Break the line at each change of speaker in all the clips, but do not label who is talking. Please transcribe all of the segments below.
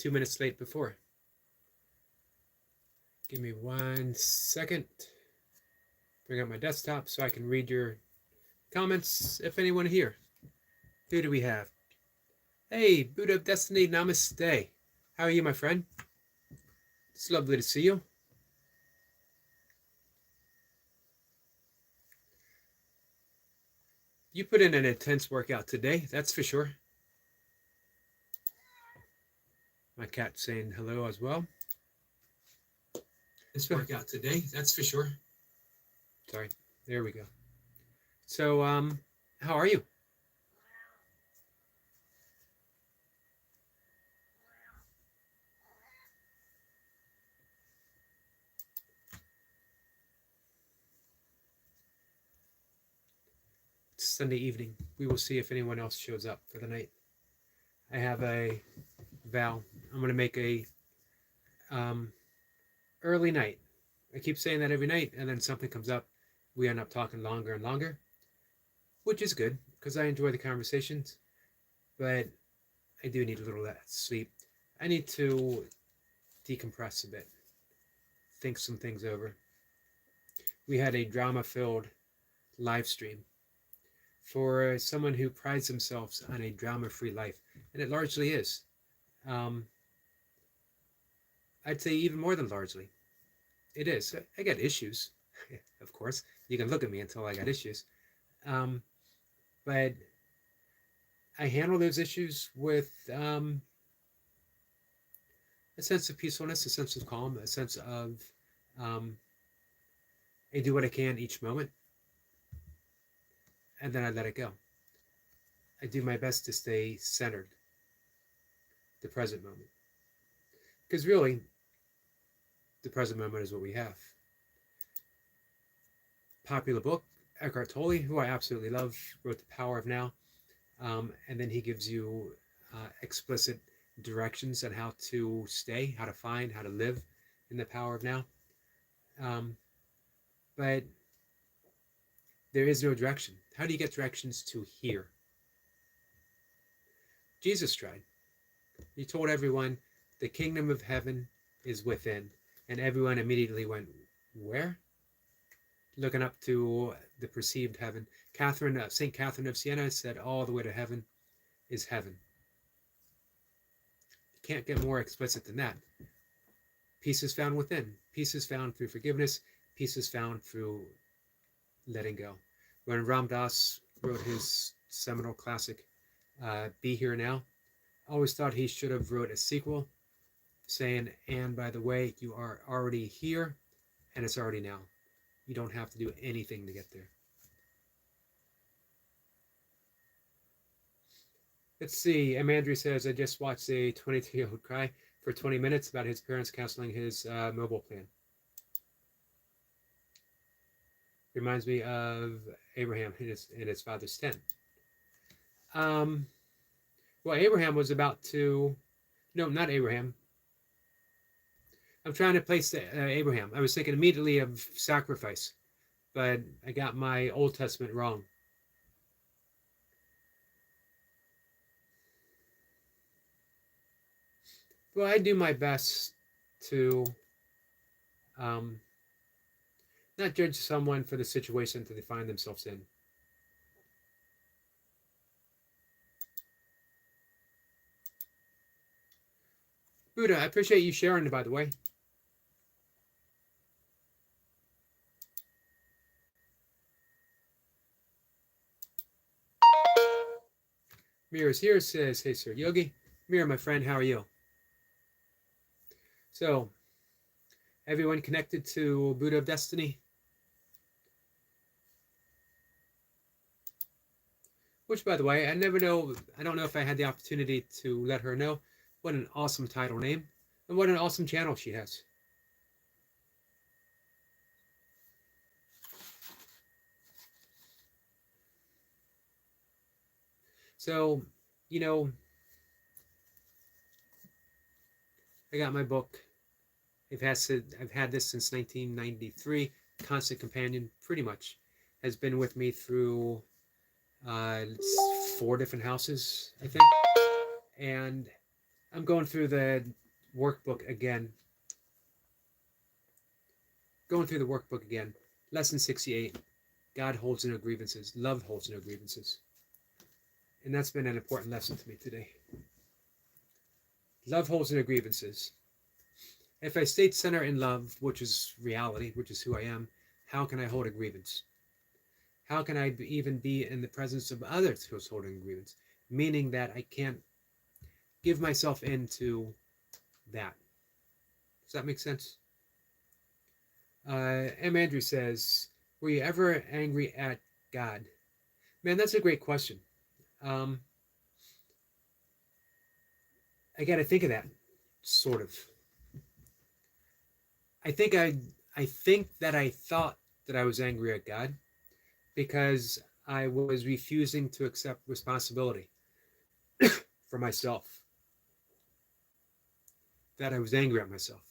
2 minutes late before. Give me 1 second. Bring up my desktop so I can read your comments, if anyone here. Who do we have? Hey, Buddha of Destiny, namaste. How are you, my friend? It's lovely to see you. You put in an intense workout today, that's for sure. My cat's saying hello as well. This workout today, that's for sure. Sorry, there we go. So, how are you? It's Sunday evening. We will see if anyone else shows up for the night. I have a vow. I'm going to make a early night. I keep saying that every night, and then something comes up. We end up talking longer and longer, which is good because I enjoy the conversations. But I do need a little less sleep. I need to decompress a bit, think some things over. We had a drama-filled live stream for someone who prides themselves on a drama-free life, and it largely is. I'd say even more than largely. It is. I got issues, of course. You can look at me until I got issues. But I handle those issues with a sense of peacefulness, a sense of calm, a sense of I do what I can each moment, and then I let it go. I do my best to stay centered, the present moment. Because really, the present moment is what we have. Popular book, Eckhart Tolle, who I absolutely love, wrote The Power of Now. And then he gives you explicit directions on how to stay, how to find, how to live in the power of now. But there is no direction. How do you get directions to here? Jesus tried. He told everyone, the kingdom of heaven is within. And everyone immediately went, where? Looking up to the perceived heaven. St. Catherine of Siena said, all the way to heaven is heaven. You can't get more explicit than that. Peace is found within. Peace is found through forgiveness. Peace is found through letting go. When Ram Dass wrote his seminal classic, Be Here Now, I always thought he should have wrote a sequel saying, and by the way, you are already here and it's already now. You don't have to do anything to get there. Let's see. Andrew says, I just watched a 22-year-old cry for 20 minutes about his parents canceling his mobile plan. Reminds me of Abraham in his father's tent. Well, Abraham was about to... No, not Abraham. I'm trying to place Abraham. I was thinking immediately of sacrifice, but I got my Old Testament wrong. Well, I do my best to not judge someone for the situation that they find themselves in. Buddha, I appreciate you sharing it, by the way. Mira's here, says, hey, Sir Yogi. Mira, my friend, how are you? So, everyone connected to Buddha of Destiny? Which, by the way, I don't know if I had the opportunity to let her know what an awesome title name and what an awesome channel she has. So, I got my book. I've had this since 1993. Constant companion, pretty much, has been with me through 4 different houses, I think. And I'm going through the workbook again. Lesson 68. God holds no grievances. Love holds no grievances. And that's been an important lesson to me today. Love holds no grievances. If I stay centered in love, which is reality, which is who I am, how can I hold a grievance? How can I even be in the presence of others who's holding a grievance? Meaning that I can't give myself into that. Does that make sense? M. Andrew says, were you ever angry at God? Man, that's a great question. I got to think of that, sort of. I think that I thought that I was angry at God because I was refusing to accept responsibility for myself. That I was angry at myself.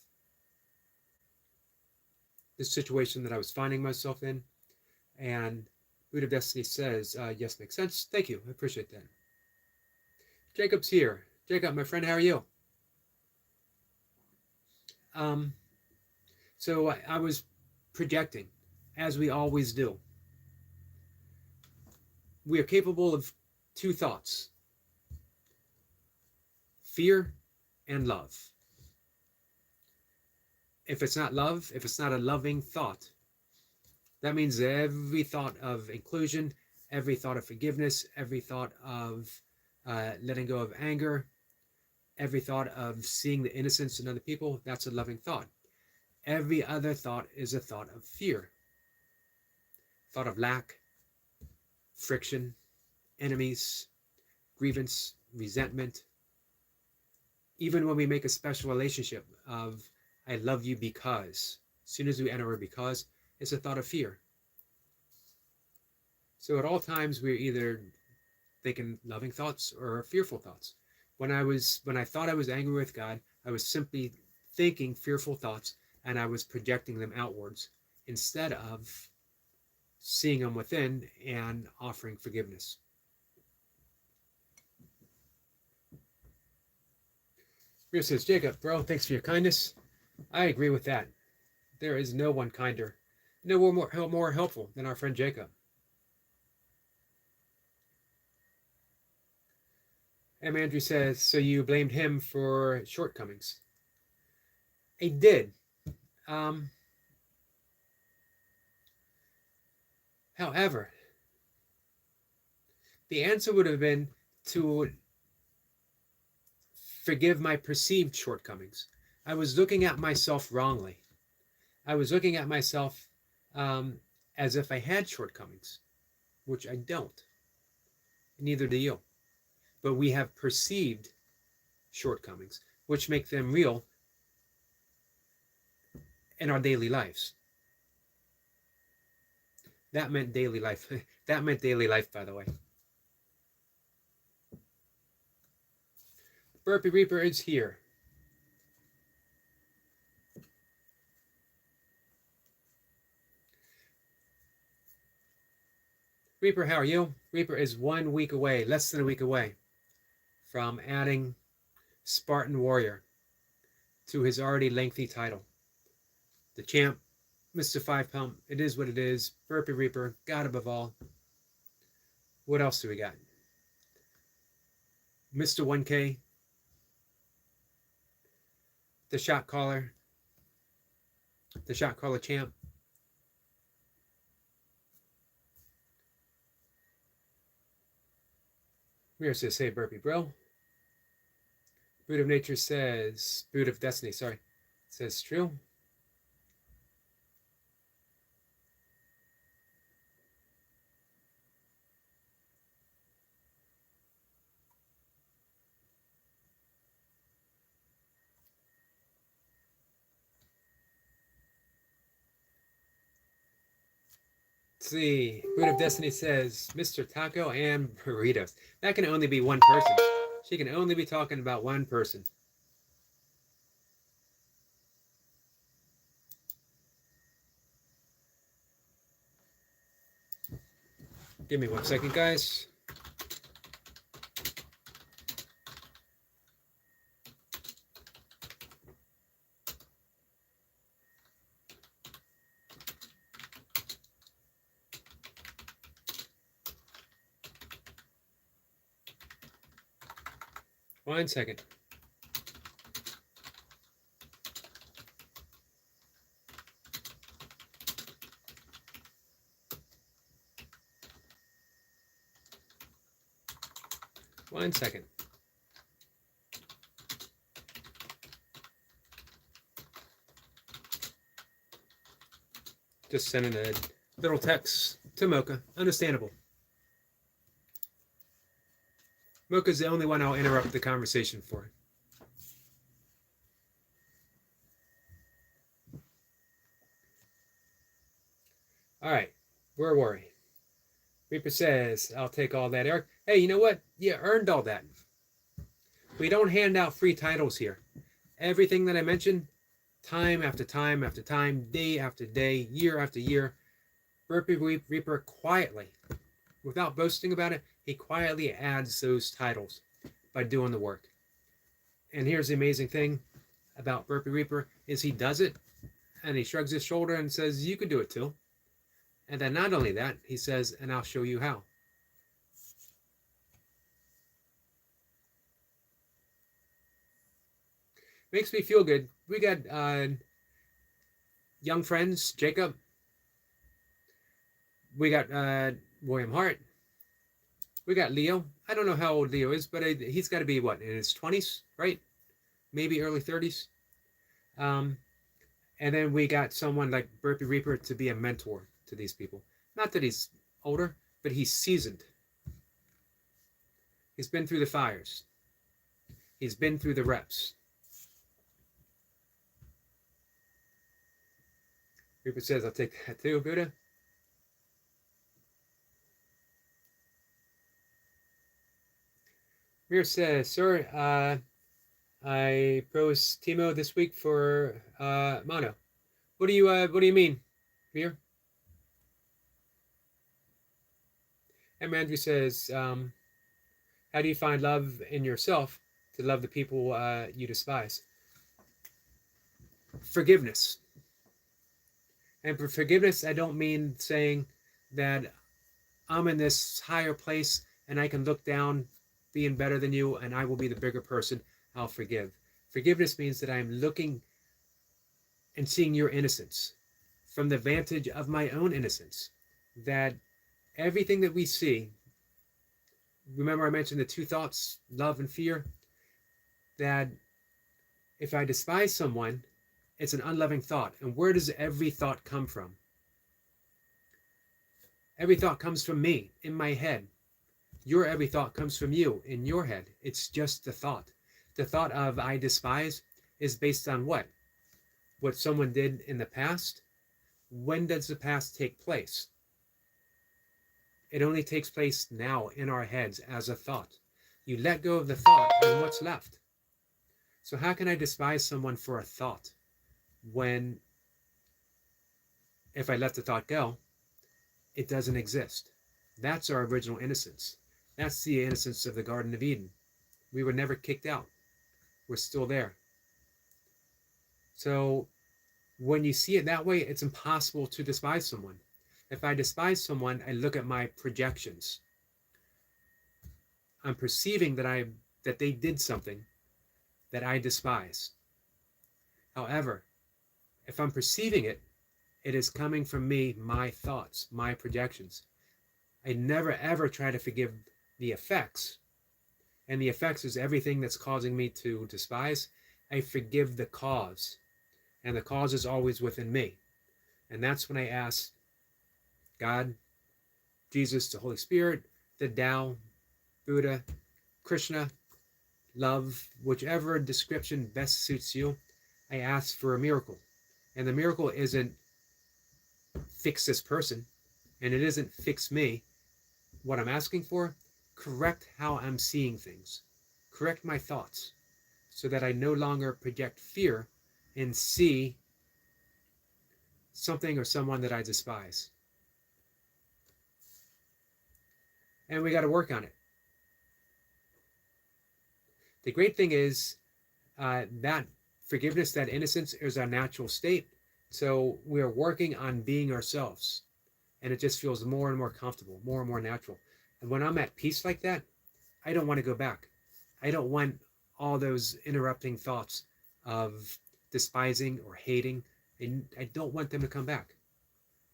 This situation that I was finding myself in, and Buddha of Destiny says, yes, makes sense. Thank you. I appreciate that. Jacob's here. Jacob, my friend, how are you? So I was projecting, as we always do. We are capable of two thoughts: fear and love. If it's not love, if it's not a loving thought, that means every thought of inclusion, every thought of forgiveness, every thought of letting go of anger, every thought of seeing the innocence in other people, that's a loving thought. Every other thought is a thought of fear. Thought of lack, friction, enemies, grievance, resentment. Even when we make a special relationship of, I love you because, as soon as we enter a because, it's a thought of fear. So at all times, we're either thinking loving thoughts or fearful thoughts. When I thought I was angry with God, I was simply thinking fearful thoughts, and I was projecting them outwards instead of seeing them within and offering forgiveness. Rio says, Jacob, bro, thanks for your kindness. I agree with that. There is no one kinder, no one more helpful than our friend Jacob. M. Andrew says, so you blamed him for shortcomings. I did. However, the answer would have been to forgive my perceived shortcomings. I was looking at myself wrongly. I was looking at myself as if I had shortcomings, which I don't. Neither do you. But we have perceived shortcomings, which make them real in our daily lives. That meant daily life. That meant daily life, by the way. Burpee Reaper is here. Reaper, how are you? Reaper is 1 week away, less than a week away, from adding Spartan Warrior to his already lengthy title. The champ, Mr. 5 Pump, it is what it is. Burpee Reaper, God above all. What else do we got? Mr. 1K, the shot caller champ. Mirror says, hey, Burpee, bro. Boot of Nature says, Boot of Destiny, sorry, says true. Let's see. Boot of Destiny says, Mr. Taco and Burritos. That can only be one person. She can only be talking about one person. Give me 1 second, guys. 1 second. One second. Just sending a little text to Mocha. Understandable. Mocha's the only one I'll interrupt the conversation for. All right, where were we? Reaper says, I'll take all that, Eric. Hey, you know what? You earned all that. We don't hand out free titles here. Everything that I mentioned, time after time after time, day after day, year after year, Burpee Reaper quietly, without boasting about it, he quietly adds those titles by doing the work. And here's the amazing thing about Burpee Reaper is he does it, and he shrugs his shoulder and says, you can do it too. And then not only that, he says, and I'll show you how. Makes me feel good. We got young friends, Jacob. We got William Hart. We got Leo. I don't know how old Leo is, but he's got to be, what, in his 20s, right? Maybe early 30s. And then we got someone like Burpee Reaper to be a mentor to these people. Not that he's older, but he's seasoned. He's been through the fires. He's been through the reps. Reaper says, I'll take that too, Buddha. Mir says, sir, I pros Timo this week for mono. What do you mean, Mir? And Andrew says, how do you find love in yourself to love the people you despise? Forgiveness. And for forgiveness, I don't mean saying that I'm in this higher place and I can look down being better than you and I will be the bigger person. I'll forgive. Forgiveness means that I'm looking and seeing your innocence from the vantage of my own innocence. That everything that we see, remember I mentioned the two thoughts, love and fear, that if I despise someone, it's an unloving thought. And where does every thought come from? Every thought comes from me, in my head. Your every thought comes from you, in your head. It's just the thought. The thought of I despise is based on what? What someone did in the past? When does the past take place? It only takes place now in our heads as a thought. You let go of the thought, and what's left? So how can I despise someone for a thought when, if I let the thought go, it doesn't exist? That's our original innocence. That's the innocence of the Garden of Eden. We were never kicked out. We're still there. So when you see it that way, it's impossible to despise someone. If I despise someone, I look at my projections. I'm perceiving that they did something that I despise. However, if I'm perceiving it, it is coming from me, my thoughts, my projections. I never ever try to forgive the effects. And the effects is everything that's causing me to despise. I forgive the cause. And the cause is always within me. And that's when I ask God, Jesus, the Holy Spirit, the Tao, Buddha, Krishna, love, whichever description best suits you, I ask for a miracle. And the miracle isn't fix this person, and it isn't fix me. What I'm asking for, correct how I'm seeing things. Correct my thoughts so that I no longer project fear and see something or someone that I despise. And we got to work on it. The great thing is that forgiveness, that innocence is our natural state. So we are working on being ourselves. And it just feels more and more comfortable, more and more natural. And when I'm at peace like that, I don't want to go back. I don't want all those interrupting thoughts of despising or hating. And I don't want them to come back.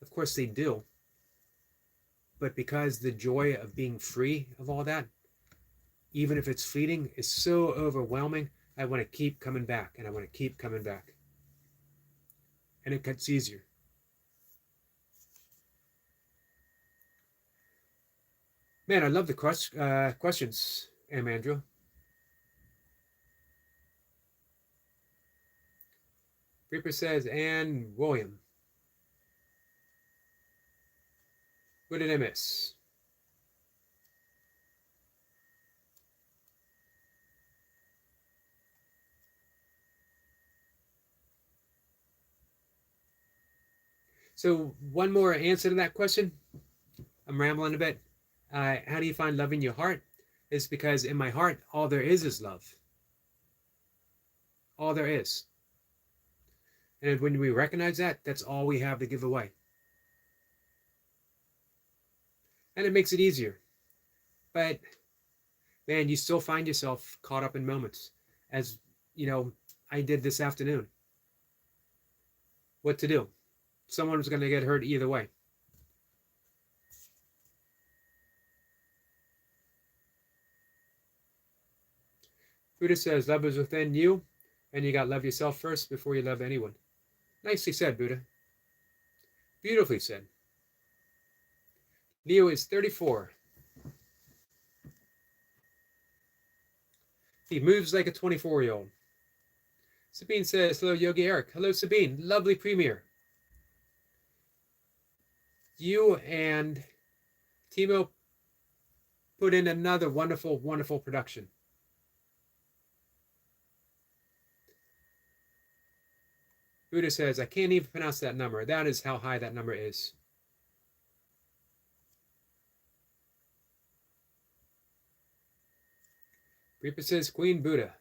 Of course they do. But because the joy of being free of all that, even if it's fleeting, is so overwhelming, I want to keep coming back, and I want to keep coming back. And it gets easier. Man, I love the questions, Andrew. Reaper says, and William. What did I miss? So one more answer to that question. I'm rambling a bit. How do you find love in your heart? It's because in my heart, all there is love. All there is. And when we recognize that, that's all we have to give away. And it makes it easier. But man, you still find yourself caught up in moments, as you know, I did this afternoon. What to do? Someone was going to get hurt either way. Buddha says, love is within you, and you got to love yourself first before you love anyone. Nicely said, Buddha. Beautifully said. Leo is 34. He moves like a 24-year-old. Sabine says, hello, Yogi Eric. Hello, Sabine. Lovely premiere. You and Timo put in another wonderful, wonderful production. Buddha says, I can't even pronounce that number. That is how high that number is. Reaper says, Queen Buddha.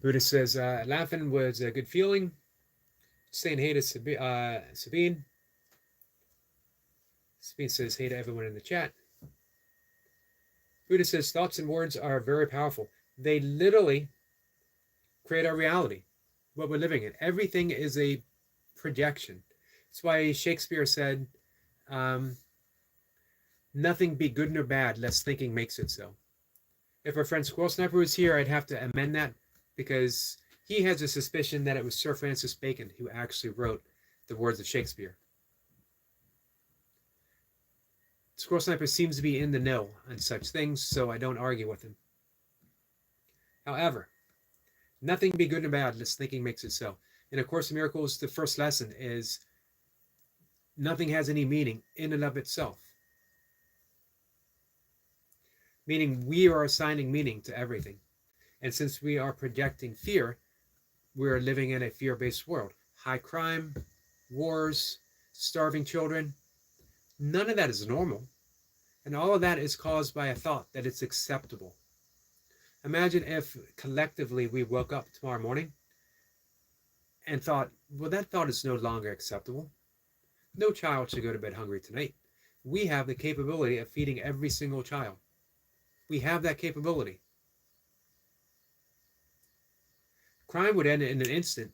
Buddha says, laughing was a good feeling. Saying hey to Sabine. Sabine says hey to everyone in the chat. Buddha says, thoughts and words are very powerful. They literally create our reality, what we're living in. Everything is a projection. That's why Shakespeare said, nothing be good nor bad, lest thinking makes it so. If our friend Squirrel Sniper was here, I'd have to amend that, because he has a suspicion that it was Sir Francis Bacon who actually wrote the words of Shakespeare. Squirrel Sniper seems to be in the know on such things, so I don't argue with him. However, nothing be good or bad, lest thinking makes it so. In A Course in Miracles, the first lesson is nothing has any meaning in and of itself. Meaning we are assigning meaning to everything. And since we are projecting fear, we are living in a fear-based world. High crime, wars, starving children, none of that is normal. And all of that is caused by a thought that it's acceptable. Imagine if collectively we woke up tomorrow morning and thought, well, that thought is no longer acceptable. No child should go to bed hungry tonight. We have the capability of feeding every single child. We have that capability. Crime would end in an instant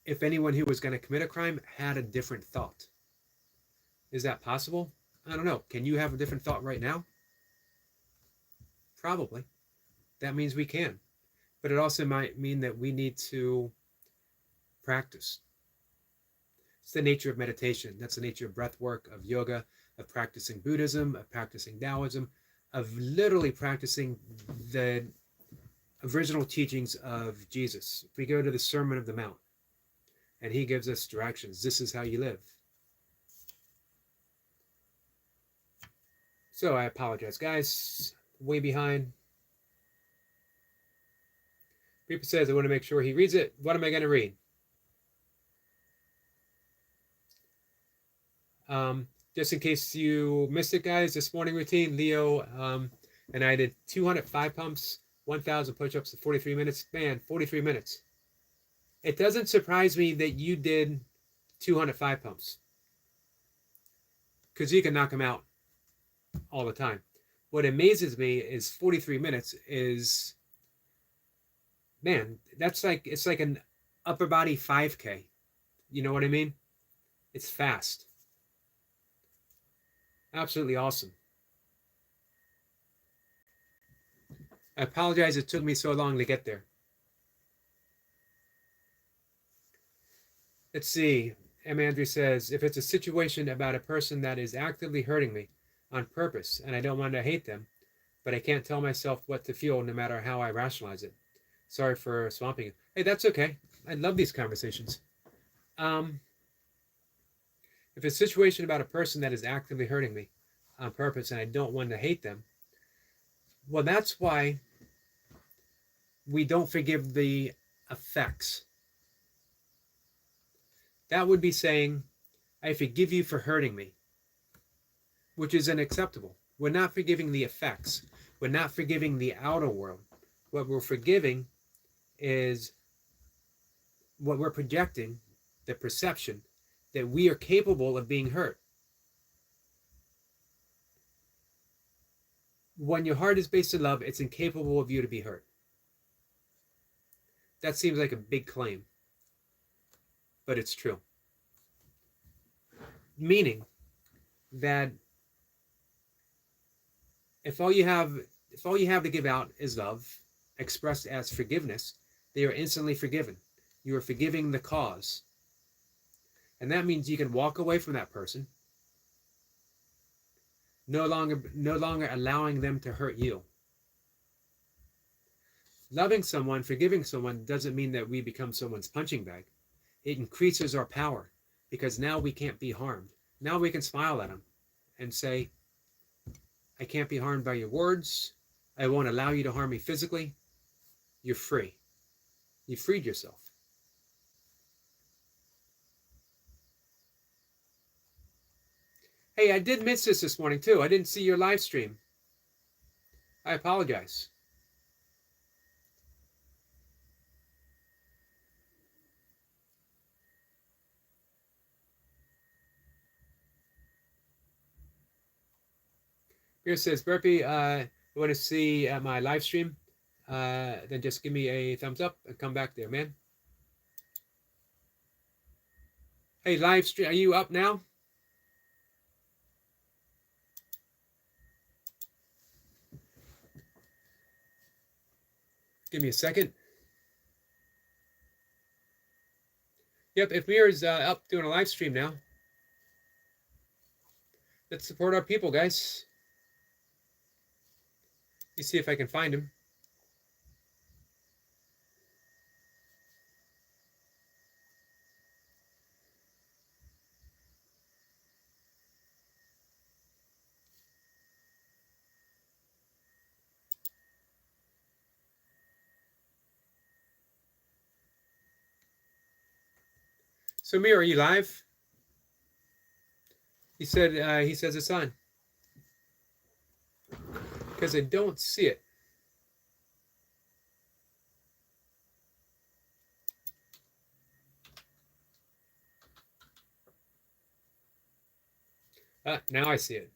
if anyone who was going to commit a crime had a different thought. Is that possible? I don't know. Can you have a different thought right now? Probably. That means we can. But it also might mean that we need to practice. It's the nature of meditation. That's the nature of breath work, of yoga, of practicing Buddhism, of practicing Taoism, of literally practicing the original teachings of Jesus. If we go to the Sermon of the Mount, and he gives us directions, this is how you live. So I apologize, guys. Way behind. Reaper says, I want to make sure he reads it. What am I going to read? Just in case you missed it, guys, this morning routine, Leo and I did 205 pumps, 1,000 push-ups in 43 minutes. Man, 43 minutes. It doesn't surprise me that you did 205 pumps. Because you can knock them out all the time. What amazes me is 43 minutes is, man, that's like, it's like an upper body 5K. You know what I mean? It's fast. Absolutely awesome. I apologize it took me so long to get there. Let's see. M. Andrew says, if it's a situation about a person that is actively hurting me on purpose and I don't want to hate them, but I can't tell myself what to feel no matter how I rationalize it. Sorry for swamping it. Hey, that's okay. I love these conversations. If it's a situation about a person that is actively hurting me on purpose and I don't want to hate them, well, that's why we don't forgive the effects. That would be saying, I forgive you for hurting me, which is unacceptable. We're not forgiving the effects. We're not forgiving the outer world. What we're forgiving is what we're projecting, the perception that we are capable of being hurt. When your heart is based in love, it's incapable of you to be hurt. That seems like a big claim, but it's true. Meaning that if all you have to give out is love, expressed as forgiveness, they are instantly forgiven. You are forgiving the cause. And that means you can walk away from that person, no longer allowing them to hurt you. Loving someone, forgiving someone doesn't mean that we become someone's punching bag. It increases our power because now we can't be harmed. Now we can smile at them and say, I can't be harmed by your words. I won't allow you to harm me physically. You're free. You freed yourself. Hey, I did miss this morning too. I didn't see your live stream. I apologize. Here says, Burpee, you want to see my live stream? Then just give me a thumbs up and come back there, man. Hey, live stream, are you up now? Give me a second. Yep, if Mir's up doing a live stream now. Let's support our people, guys. Let me see if I can find him. So Mir, are you live? He said he says it's on. Because I don't see it. Now I see it.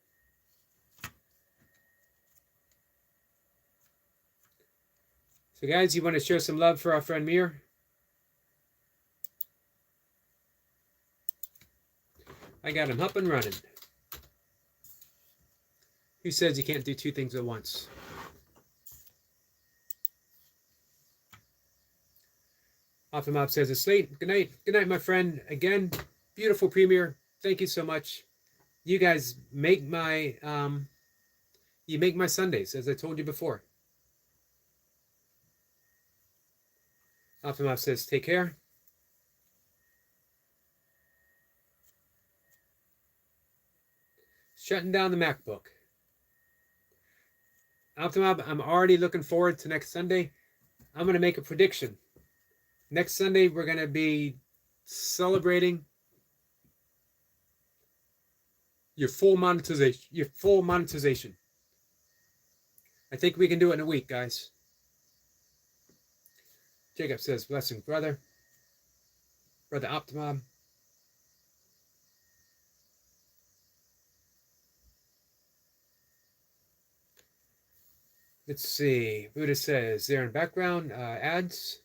So guys, you want to show some love for our friend Mir? I got him up and running. Who says you can't do two things at once? Optimop says it's late. Good night. Good night, my friend. Again, beautiful premiere. Thank you so much. You guys make my Sundays, as I told you before. Optimop says take care. Shutting down the MacBook. Optimop, I'm already looking forward to next Sunday. I'm going to make a prediction. Next Sunday, we're going to be celebrating your full monetization. I think we can do it in a week, guys. Jacob says, blessing, brother. Brother Optimum. Let's see. Buddha says there in background ads.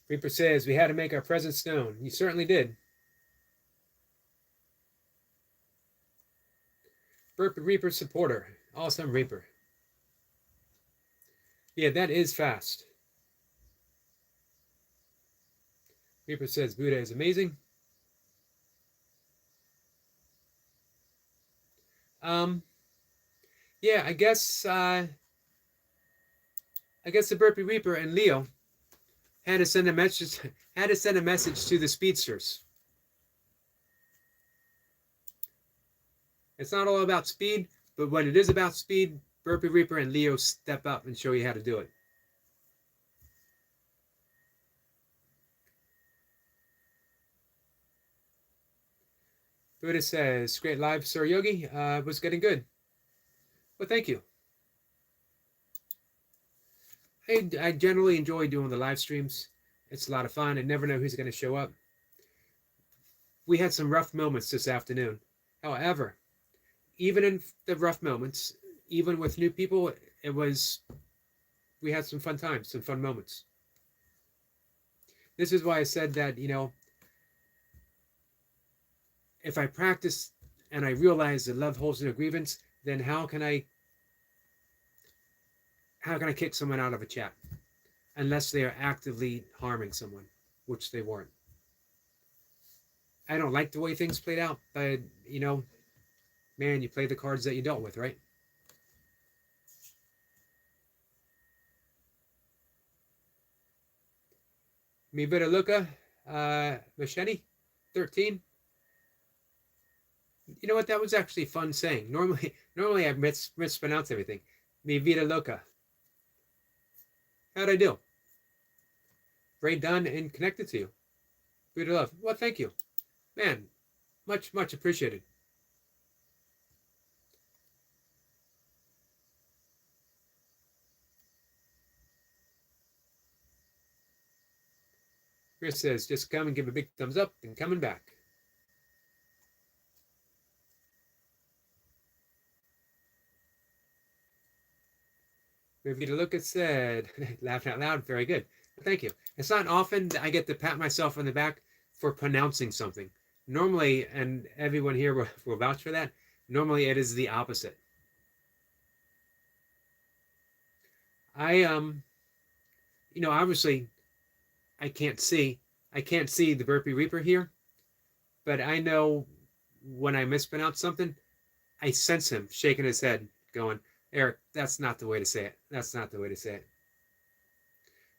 Reaper says we had to make our presence known. You certainly did. Burp Reaper supporter. Awesome Reaper. Yeah, that is fast. Reaper says Buddha is amazing. Yeah, I guess the Burpee Reaper and Leo had to send a message to the speedsters. It's not all about speed, but when it is about speed, Burpee Reaper and Leo step up and show you how to do it. Buddha says, great live, Sir Yogi. Was getting good. Well, thank you. I generally enjoy doing the live streams. It's a lot of fun. I never know who's going to show up. We had some rough moments this afternoon. However, even in the rough moments, even with new people, we had some fun times, some fun moments. This is why I said that, if I practice and I realize that love holds no grievance, then how can I kick someone out of a chat? Unless they are actively harming someone, which they weren't. I don't like the way things played out, but, man, you play the cards that you dealt with, right? Mi vida loca, Machete, 13. You know what? That was actually fun saying. Normally I mispronounce everything. Mi vida loca. How'd I do? Great done and connected to you. Good love. Well, thank you. Man, much appreciated. Chris says, just come and give a big thumbs up and coming back. Revita Lucas said, laughing out loud, very good. Thank you. It's not often that I get to pat myself on the back for pronouncing something. Normally, and everyone here will vouch for that, normally it is the opposite. Obviously, I can't see the Burpee Reaper here, but I know when I mispronounce something, I sense him shaking his head, going, Eric, that's not the way to say it. That's not the way to say it.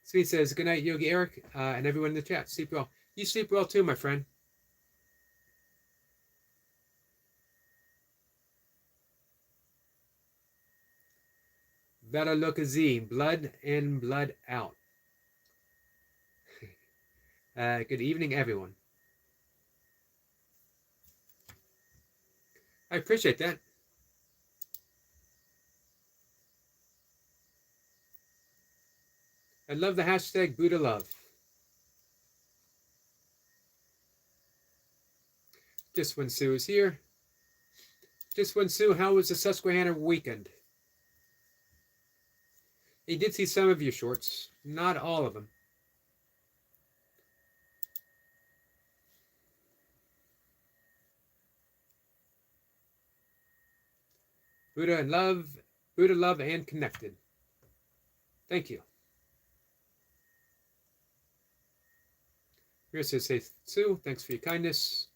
Sweet says, good night, Yogi Eric, and everyone in the chat. Sleep well. You sleep well too, my friend. Vela Lokazi, blood in, blood out. Good evening, everyone. I appreciate that. I love the hashtag Buddha Love. Just when Sue is here. Just when Sue, how was the Susquehanna weekend? I did see some of your shorts, not all of them. Buddha love and connected. Thank you. Here says, hey, Sue, thanks for your kindness.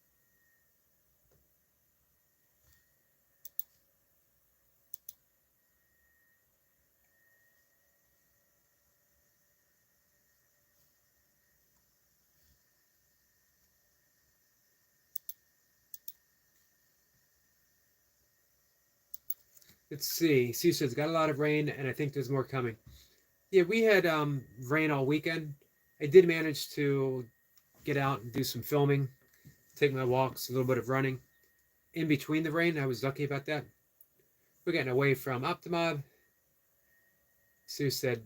Let's see. Sue says, got a lot of rain, and I think there's more coming. Yeah, we had rain all weekend. I did manage to get out and do some filming, take my walks, a little bit of running. In between the rain, I was lucky about that. We're getting away from Optimob. Sue said,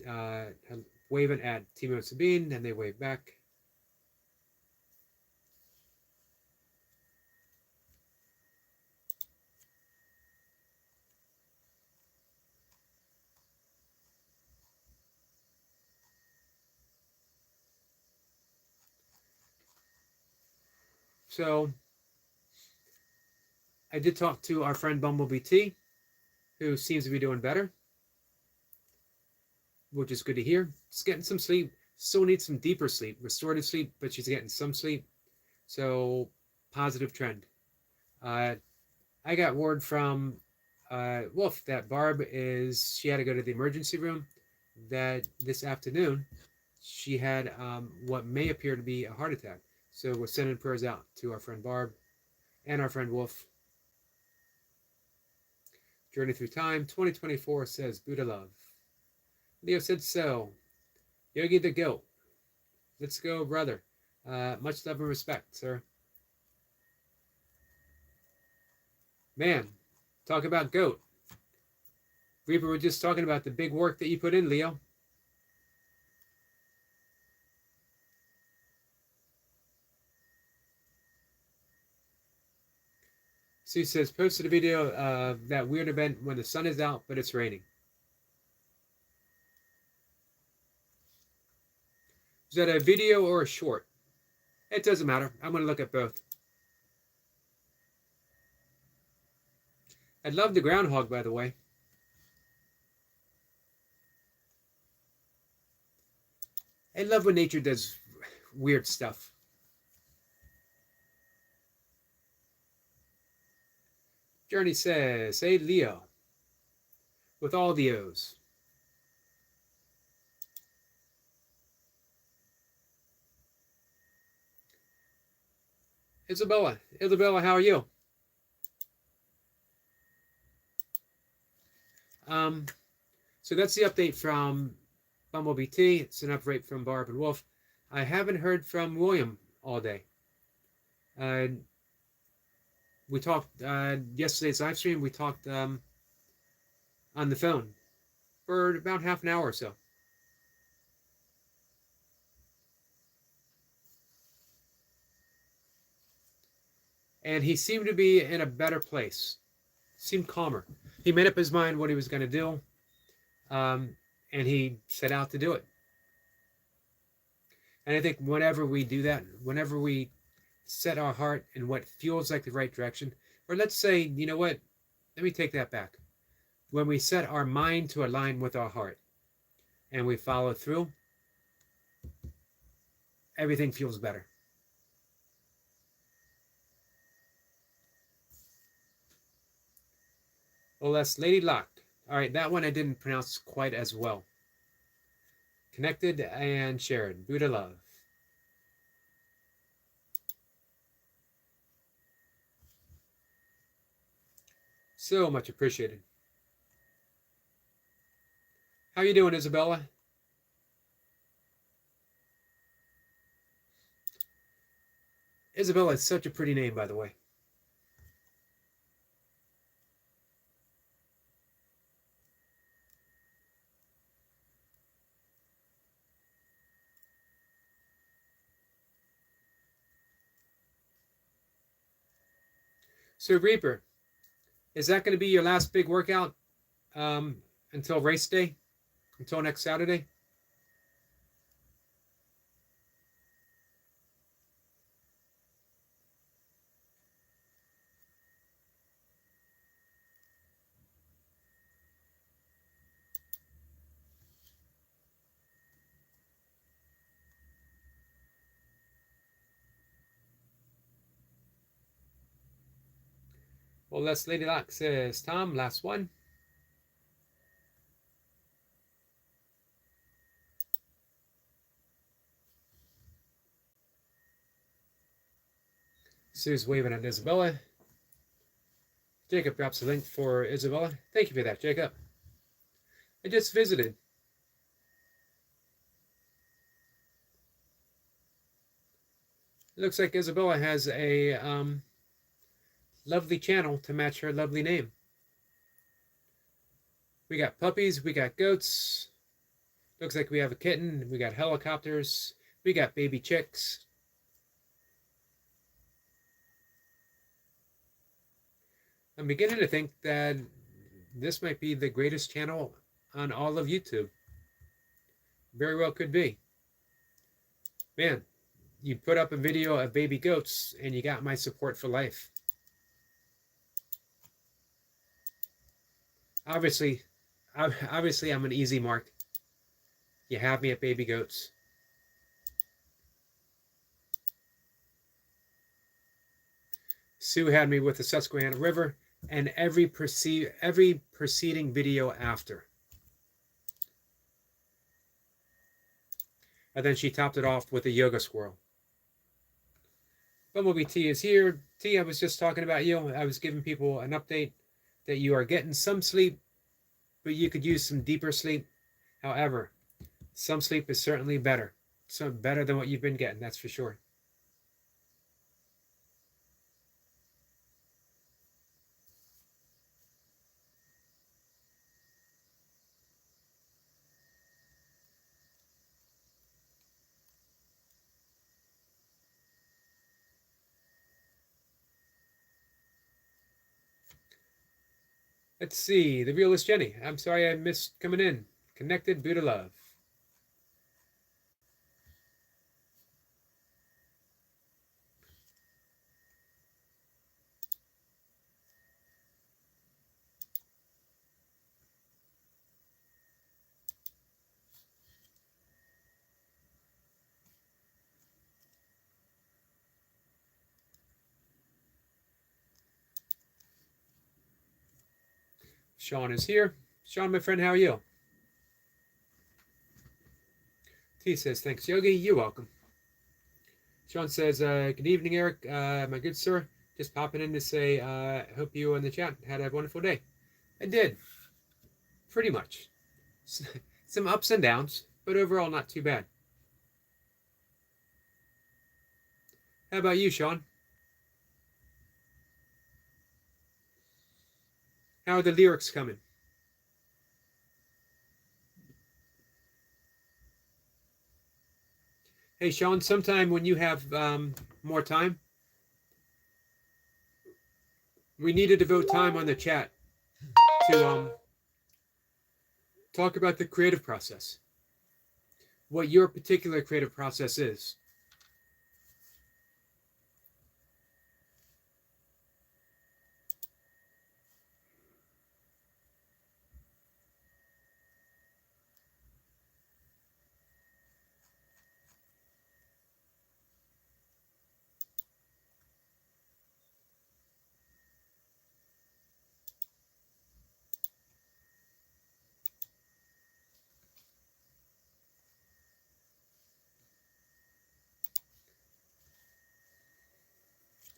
waving at Timo and Sabine, and they wave back. So I did talk to our friend Bumblebee T, who seems to be doing better, which is good to hear. She's getting some sleep. Still needs some deeper sleep, restorative sleep, but she's getting some sleep. So positive trend. I got word from Wolf that Barb she had to go to the emergency room. That this afternoon she had what may appear to be a heart attack. So we're sending prayers out to our friend Barb and our friend Wolf. Journey Through Time 2024 says Buddha love. Leo said so. Yogi the Goat. Let's go, brother. Much love and respect, sir. Man, talk about goat. Reaper, we're just talking about the big work that you put in, Leo. Sue says, posted a video of that weird event when the sun is out, but it's raining. Is that a video or a short? It doesn't matter. I'm going to look at both. I love the groundhog, by the way. I love when nature does weird stuff. Journey says, hey, Leo. With all the O's. Isabella, how are you? So that's the update from Bumblebee T. It's an update from Barb and Wolf. I haven't heard from William all day. We talked yesterday's live stream. We talked on the phone for about half an hour or so. And he seemed to be in a better place. Seemed calmer. He made up his mind what he was going to do. And he set out to do it. And I think whenever we do that, whenever we set our heart in what feels like the right direction, or let's say, you know what, let me take that back. When we set our mind to align with our heart and we follow through, everything feels better. Oh, that's Lady Luck. All right, that one I didn't pronounce quite as well. Connected and shared. Buddha love. So much appreciated. How you doing, Isabella? Isabella is such a pretty name, by the way. So Reaper, is that going to be your last big workout until race day? Until next Saturday? Well, Les Lady Luck says, Tom, last one. Sue's waving at Isabella. Jacob drops a link for Isabella. Thank you for that, Jacob. I just visited. It looks like Isabella has a lovely channel to match her lovely name. We got puppies, we got goats. Looks like we have a kitten. We got helicopters. We got baby chicks. I'm beginning to think that this might be the greatest channel on all of YouTube. Very well could be. Man, you put up a video of baby goats and you got my support for life. Obviously, I'm an easy mark. You have me at baby goats. Sue had me with the Susquehanna River and every preceding video after. And then she topped it off with a yoga squirrel. Bumblebee T is here. T, I was just talking about you. I was giving people an update that you are getting some sleep, but you could use some deeper sleep. However, some sleep is certainly better. So better than what you've been getting, that's for sure. Let's see. The realist Jenny. I'm sorry I missed coming in. Connected, Buddha love. Sean is here. Sean, my friend, how are you? T says, thanks, Yogi. You're welcome. Sean says, good evening, Eric. My good sir. Just popping in to say, I hope you and the chat had a wonderful day. I did. Pretty much. Some ups and downs, but overall not too bad. How about you, Sean? How are the lyrics coming? Hey, Sean, sometime when you have more time, we need to devote time on the chat to talk about the creative process. What your particular creative process is.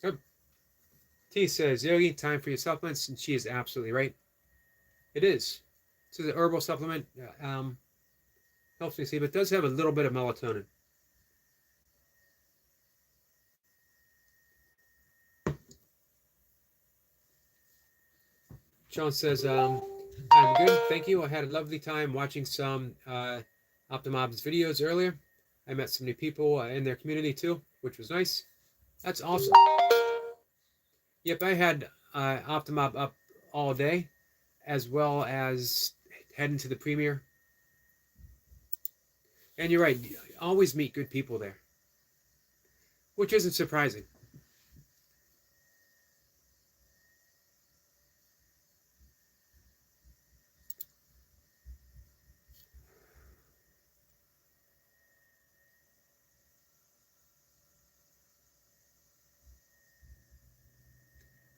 So, T says, Yogi, time for your supplements, and she is absolutely right. It is. So the herbal supplement helps me sleep. It does have a little bit of melatonin. Sean says, I'm good, thank you. I had a lovely time watching some Optimob's videos earlier. I met some new people in their community too, which was nice. That's awesome. Yep, I had Optimob up all day, as well as heading to the premiere. And you're right, always meet good people there, which isn't surprising.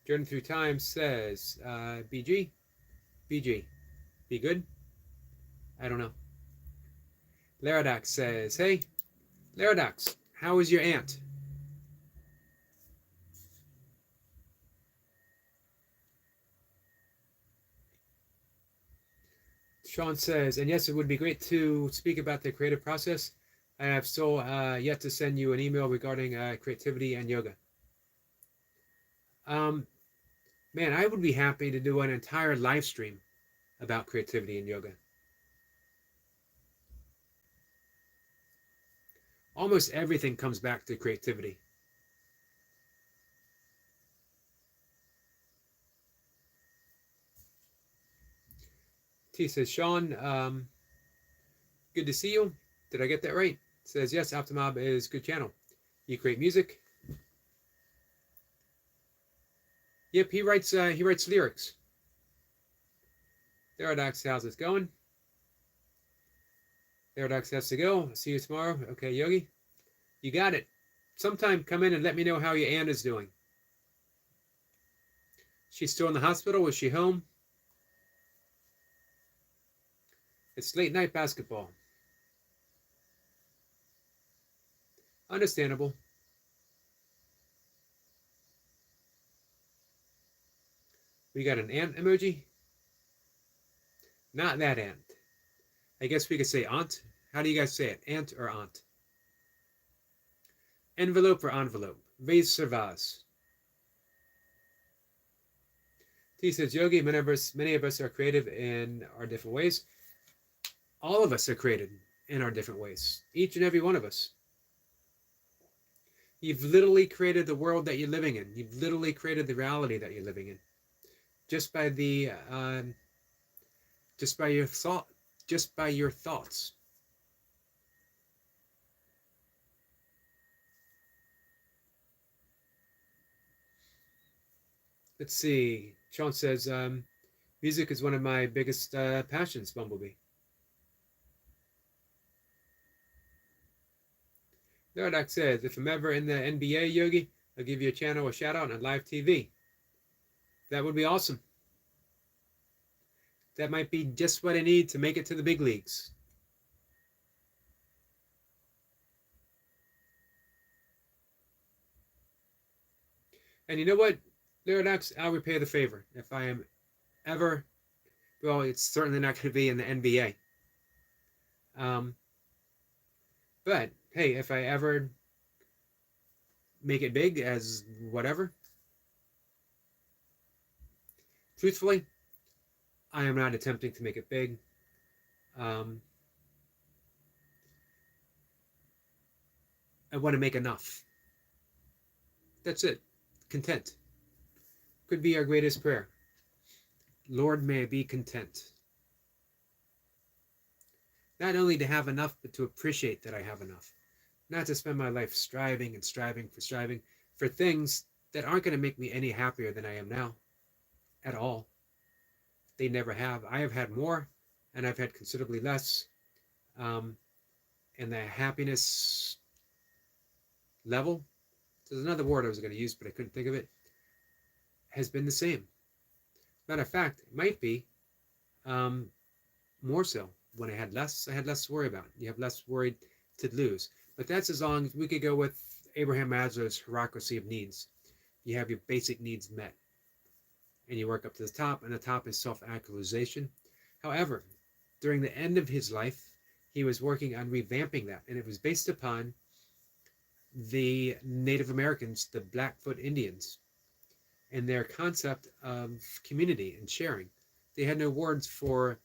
Journey Through Time says, BG, be good? I don't know. Laradox says, hey, Laradox, how is your aunt? Sean says, and yes, it would be great to speak about the creative process. I have still yet to send you an email regarding creativity and yoga. Man, I would be happy to do an entire live stream about creativity and yoga. almost everything comes back to creativity. T says, Sean, good to see you. Did I get that right? Says, yes, Optimob is good channel. You create music? Yep, he writes lyrics. Therodox, how's it going? Therodox has to go. See you tomorrow. Okay, Yogi. You got it. Sometime come in and let me know how your aunt is doing. She's still in the hospital? Was she home? It's late night basketball. Understandable. We got an ant emoji? Not that ant. I guess we could say aunt. How do you guys say it? Ant or aunt? Envelope or envelope? Vase or vase? T says, Yogi, many of us are creative in our different ways. All of us are creative in our different ways. Each and every one of us. You've literally created the world that you're living in. You've literally created the reality that you're living in. Just by your thoughts. Let's see. Sean says, music is one of my biggest passions, Bumblebee. Therodox says, if I'm ever in the NBA, Yogi, I'll give you a channel, a shout out on live TV. That would be awesome. That might be just what I need to make it to the big leagues. And you know what, Therodox, I'll repay the favor. If I am ever, well, it's certainly not going to be in the NBA. But hey, if I ever make it big as whatever, truthfully, I am not attempting to make it big. I want to make enough. That's it. Content. Could be our greatest prayer. Lord, may I be content. Not only to have enough, but to appreciate that I have enough. Not to spend my life striving and striving for things that aren't going to make me any happier than I am now. At all. They never have. I have had more, and I've had considerably less. And the happiness level, there's another word I was going to use, but I couldn't think of it, has been the same. Matter of fact, it might be more so. When I had less to worry about. You have less worried to lose. But that's as long as we could go with Abraham Maslow's hierarchy of needs. You have your basic needs met. And you work up to the top, and the top is self-actualization. However, during the end of his life, he was working on revamping that, and it was based upon the Native Americans, the Blackfoot Indians, and their concept of community and sharing. They had no words for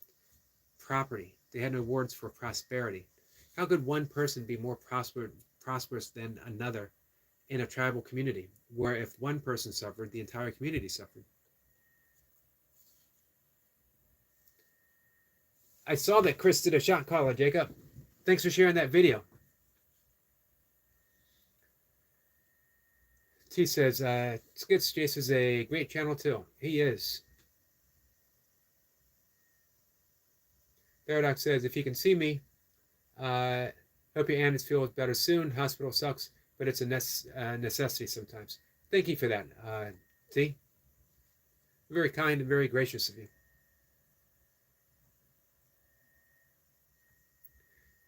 property. They had no words for prosperity. How could one person be more prosperous than another in a tribal community, where if one person suffered, the entire community suffered? I saw that Chris did a shot caller, Jacob. Thanks for sharing that video. T says, Skits Jace is a great channel too. He is. Paradox says, if you can see me, hope your aunt feels better soon. Hospital sucks, but it's a necessity sometimes. Thank you for that, T. Very kind and very gracious of you.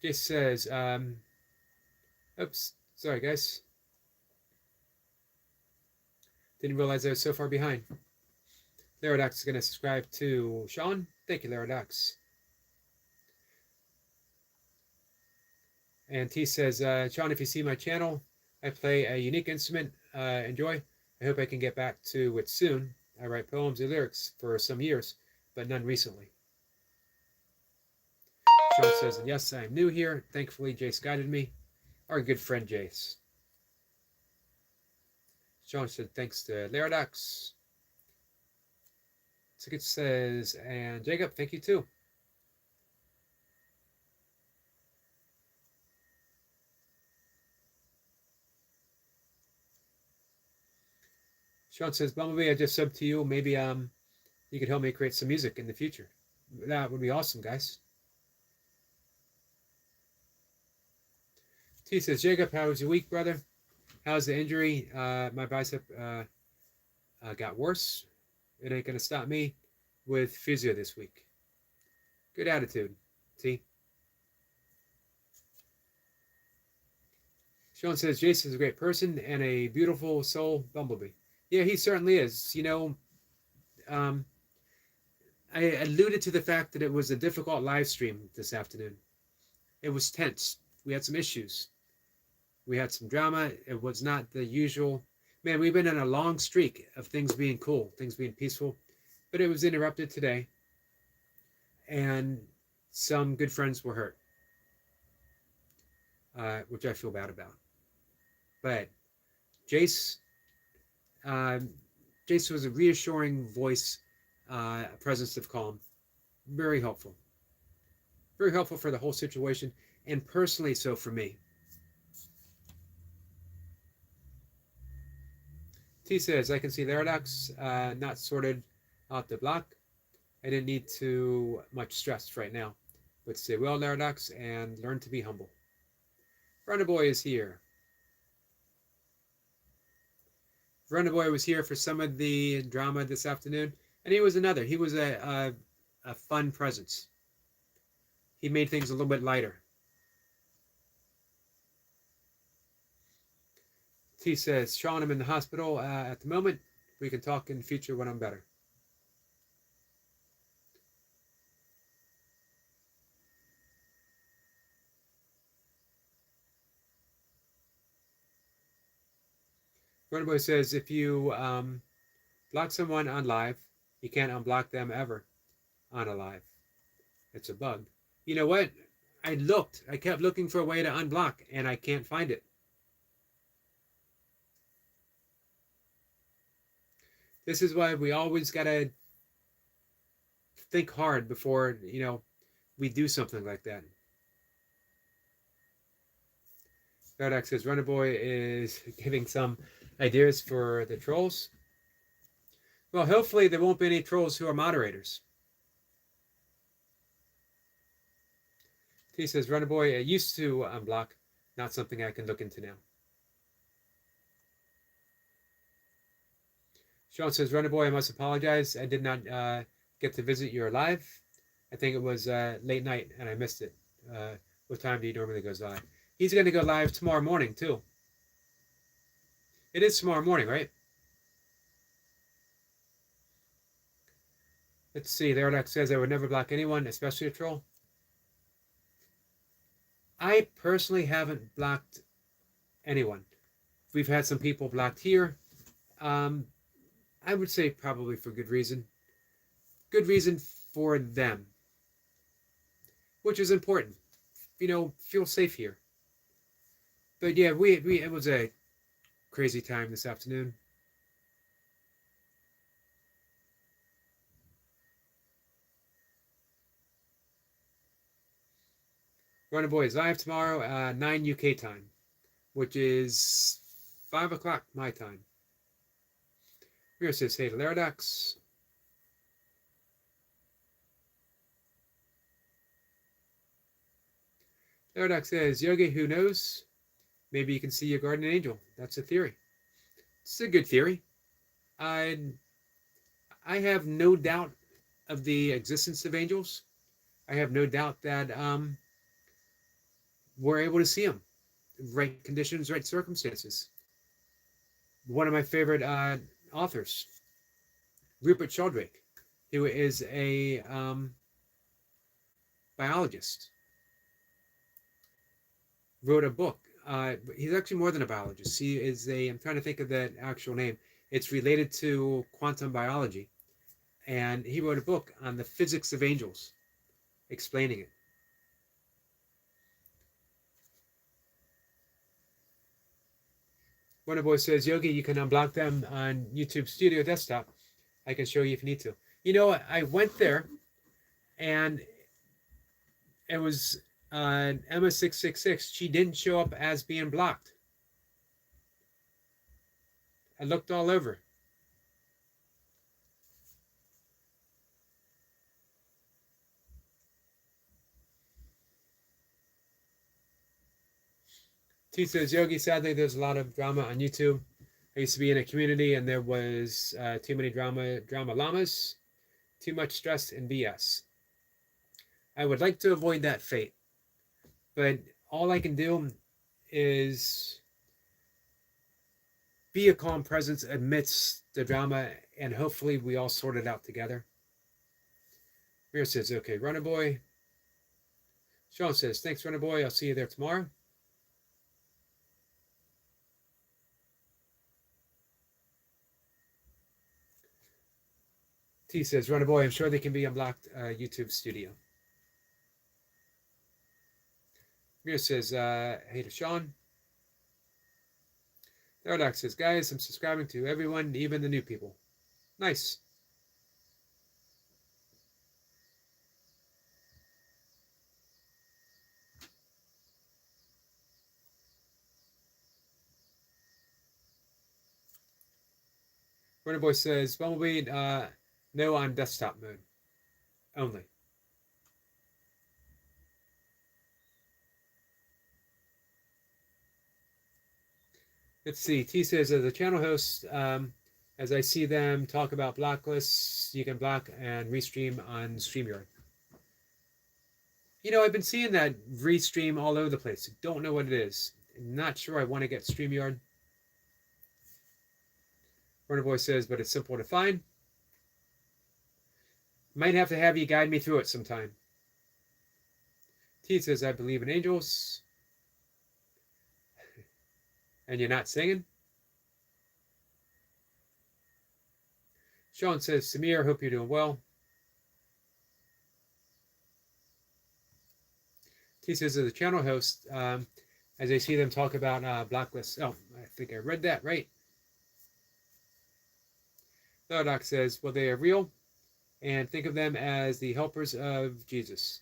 Jace says, oops, sorry guys. Didn't realize I was so far behind. Larodox is going to subscribe to Sean. Thank you, Larodox. And T says, Sean, if you see my channel, I play a unique instrument. Enjoy. I hope I can get back to it soon. I write poems and lyrics for some years, but none recently. Sean says, yes, I'm new here. Thankfully, Jace guided me. our good friend Jace. Sean said thanks to Laradox. Ticket says, and Jacob, thank you too. Sean says, Bumblebee, I just subbed to you. Maybe you could help me create some music in the future. That would be awesome, guys. T says, Jacob, how was your week, brother? How's the injury? My bicep got worse. It ain't going to stop me with physio this week. Good attitude, T. Sean says, Jason's a great person and a beautiful soul, Bumblebee. Yeah, he certainly is. You know, I alluded to the fact that it was a difficult live stream this afternoon. It was tense. We had some issues. We had some drama. It was not the usual. Man, we've been on a long streak of things being cool, things being peaceful, but it was interrupted today, and some good friends were hurt, which I feel bad about. But Jace, Jace was a reassuring voice, a presence of calm, very helpful for the whole situation, and personally so for me. T says, I can see Laradox not sorted out the block. I didn't need too much stress right now. But stay well, Laradox, and learn to be humble. Verna Boy is here. Verna Boy was here for some of the drama this afternoon, and he was another. He was a fun presence. He made things a little bit lighter. T says, Sean, I'm in the hospital at the moment. We can talk in the future when I'm better. Runaway says, if you block someone on live, you can't unblock them ever on a live. It's a bug. You know what? I kept looking for a way to unblock, and I can't find it. This is why we always got to think hard before, we do something like that. Bardock says, Runnerboy is giving some ideas for the trolls. Well, hopefully there won't be any trolls who are moderators. He says, Runnerboy used to unblock, not something I can look into now. Sean says, Runnerboy, I must apologize. I did not get to visit your live. I think it was late night and I missed it. What time do you normally go live? He's going to go live tomorrow morning, too. It is tomorrow morning, right? Let's see. Laradox says, I would never block anyone, especially a troll. I personally haven't blocked anyone. We've had some people blocked here. I would say probably for good reason. Good reason for them. Which is important. Feel safe here. But yeah, it was a crazy time this afternoon. Runner Boy is live tomorrow, 9 UK time, which is 5 o'clock my time. Here says, hey to Laradox. Laradox says, Yogi, who knows? Maybe you can see your guardian angel. That's a theory. It's a good theory. I have no doubt of the existence of angels. I have no doubt that we're able to see them. Right conditions, right circumstances. One of my favorite authors, Rupert Sheldrake, who is a biologist, wrote a book. He's actually more than a biologist. He is I'm trying to think of the actual name. It's related to quantum biology. And he wrote a book on the physics of angels, explaining it. Wonderboy says, Yogi, you can unblock them on YouTube Studio Desktop. I can show you if you need to. You know, I went there and it was Emma666. She didn't show up as being blocked. I looked all over. T says, Yogi, sadly, there's a lot of drama on YouTube. I used to be in a community and there was too many drama llamas, too much stress and BS. I would like to avoid that fate, but all I can do is be a calm presence amidst the drama, and hopefully we all sort it out together. Mir says, okay, Runner Boy. Sean says, thanks, Runner Boy. I'll see you there tomorrow. T says, Runner Boy, I'm sure they can be unblocked YouTube Studio. Mir says, hey to Sean. Therodox says, guys, I'm subscribing to everyone, even the new people. Nice. Runner Boy says, Bumblebee, no on desktop mode only. Let's see. T says, as a channel host, as I see them talk about blocklists, you can block and restream on StreamYard. You know, I've been seeing that restream all over the place. Don't know what it is. I'm not sure I want to get StreamYard. Runner Boy says, but it's simple to find. Might have to have you guide me through it sometime. T says, I believe in angels. And you're not singing? Sean says, Samir, hope you're doing well. T says, as a channel host, as I see them talk about blacklists. Oh, I think I read that right. Theodoc says, well, they are real, and think of them as the helpers of Jesus.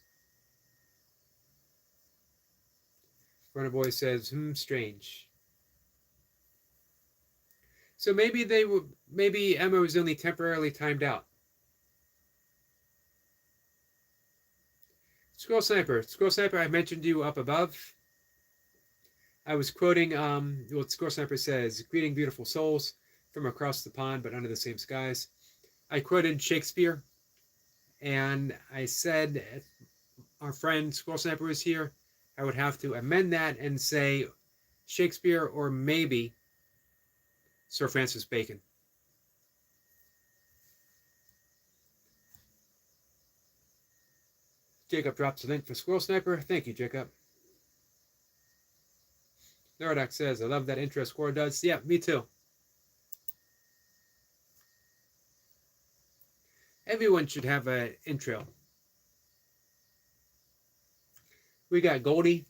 Runner Boy says, strange. So maybe Emma was only temporarily timed out. Squirrel Sniper, I mentioned you up above. I was quoting what Squirrel Sniper says, greeting beautiful souls from across the pond but under the same skies. I quoted Shakespeare, and I said, if our friend Squirrel Sniper was here, I would have to amend that and say Shakespeare or maybe Sir Francis Bacon. Jacob drops a link for Squirrel Sniper. Thank you, Jacob. Neurodoc says, I love that intro Squirrel does. Yeah, me too. Everyone should have an intro. We got Goldie.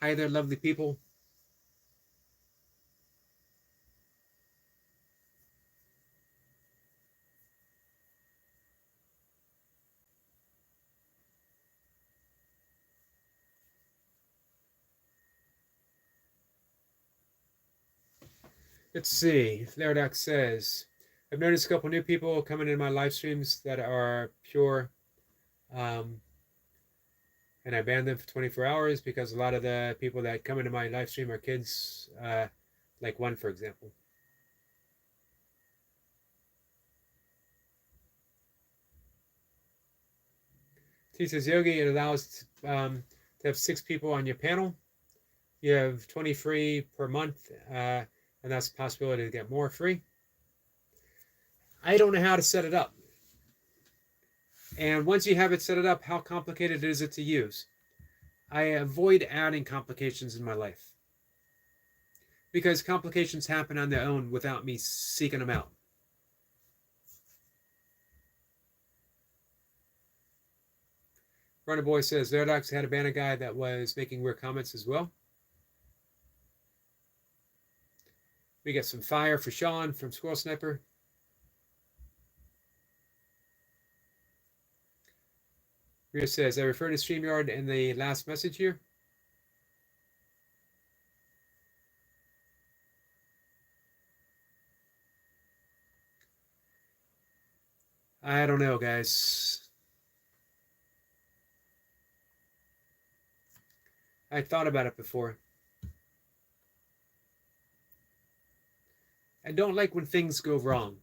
Hi there, lovely people. Let's see. Therodoc says, I've noticed a couple new people coming in my live streams that are pure, and I banned them for 24 hours because a lot of the people that come into my live stream are kids, like one, for example. He says, Yogi, it allows to have 6 people on your panel. You have 20 free per month, and that's a possibility to get more free. I don't know how to set it up. And once you have it set it up, how complicated is it to use? I avoid adding complications in my life because complications happen on their own without me seeking them out. Runner Boy says, Verdox had a ban a guy that was making weird comments as well. We get some fire for Sean from Squirrel Sniper. Rhea says, I refer to StreamYard in the last message here. I don't know, guys. I thought about it before. I don't like when things go wrong.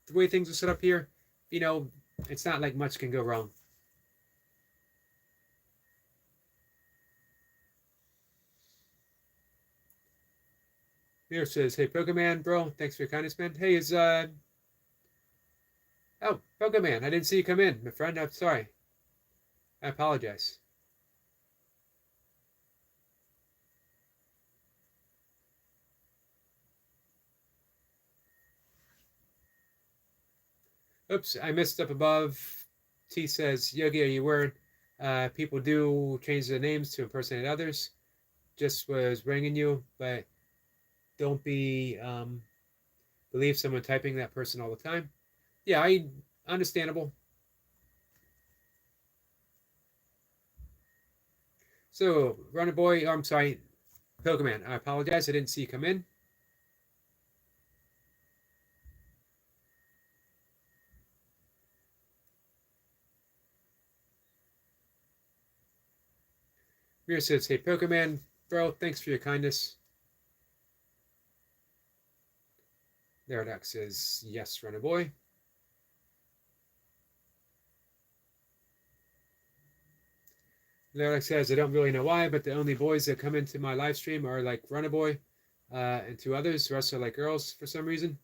The way things are set up here, you know, it's not like much can go wrong. Mirror says, hey, Pokemon, bro, thanks for your kindness, man. Hey, oh, Pokemon, I didn't see you come in, my friend. I'm sorry. I apologize. Oops, I missed up above. T says, Yogi, are you worried? People do change their names to impersonate others. Just was ringing you, but don't believe someone typing that person all the time. Yeah, understandable. So, Runner Boy, I'm sorry, Pokemon, I apologize. I didn't see you come in. Mir says, hey, Pokemon, bro, thanks for your kindness. Laradox says, yes, Runner Boy. Laradox says, I don't really know why, but the only boys that come into my live stream are like Runner Boy and two others. The rest are like girls for some reason.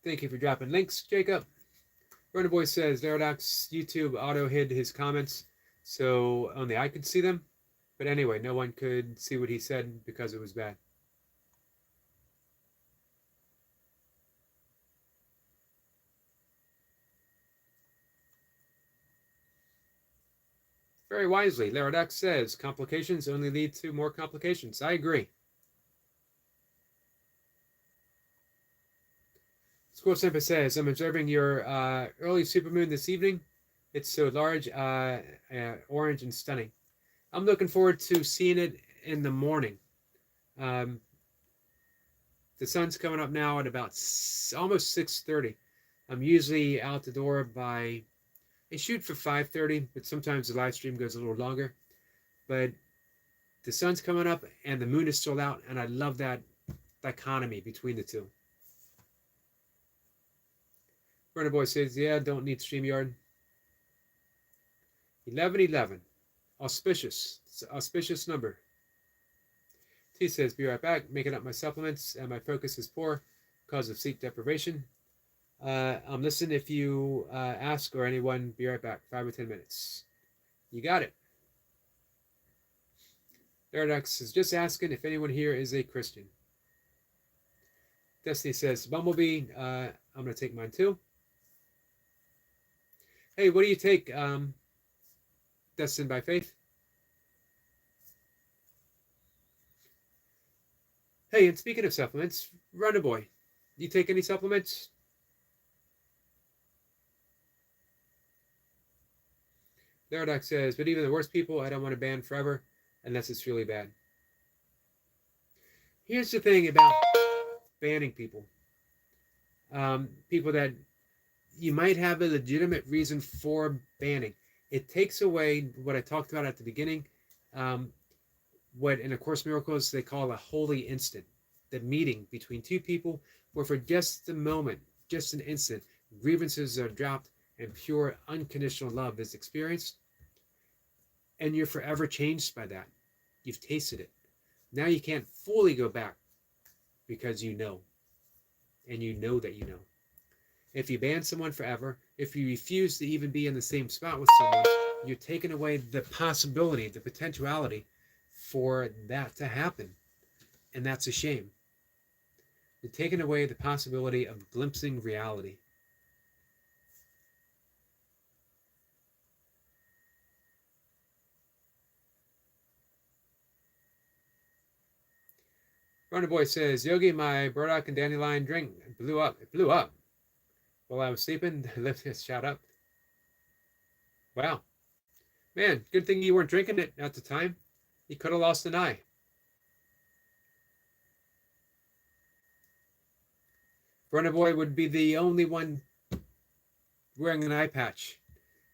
Thank you for dropping links, Jacob. Runner Boy says, Laradox, YouTube auto hid his comments, so only I could see them. But anyway, no one could see what he said because it was bad. Very wisely, Laradox says, complications only lead to more complications. I agree. Squirrel Simpa says, I'm observing your early supermoon this evening. It's so large, orange, and stunning. I'm looking forward to seeing it in the morning. The sun's coming up now at about almost 6:30. I'm usually out the door by, I shoot for 5:30, but sometimes the live stream goes a little longer. But the sun's coming up and the moon is still out, and I love that dichotomy between the two. Runner Boy says, yeah, don't need StreamYard. 1111. Auspicious. It's an auspicious number. T says, be right back. Making up my supplements and my focus is poor because of sleep deprivation. I'm listening if you ask or anyone. Be right back. 5 or 10 minutes. You got it. Paradox is just asking if anyone here is a Christian. Destiny says, Bumblebee, I'm going to take mine too. Hey, what do you take, Destined by Faith? Hey, and speaking of supplements, Runner Boy, you take any supplements? Laradox says, but even the worst people, I don't want to ban forever unless it's really bad. Here's the thing about banning people. People that you might have a legitimate reason for banning. It takes away what I talked about at the beginning, what in A Course in Miracles they call a holy instant, the meeting between two people where for just a moment, just an instant, grievances are dropped and pure unconditional love is experienced. And you're forever changed by that. You've tasted it. Now you can't fully go back because you know. And you know that you know. If you ban someone forever, if you refuse to even be in the same spot with someone, you're taking away the possibility, the potentiality for that to happen. And that's a shame. They're taking away the possibility of glimpsing reality. Runner Boy says, Yogi, my burdock and dandelion drink blew up. It blew up. While I was sleeping, the lift just shot up. Wow. Man, good thing you weren't drinking it at the time. You could have lost an eye. Runner Boy would be the only one wearing an eye patch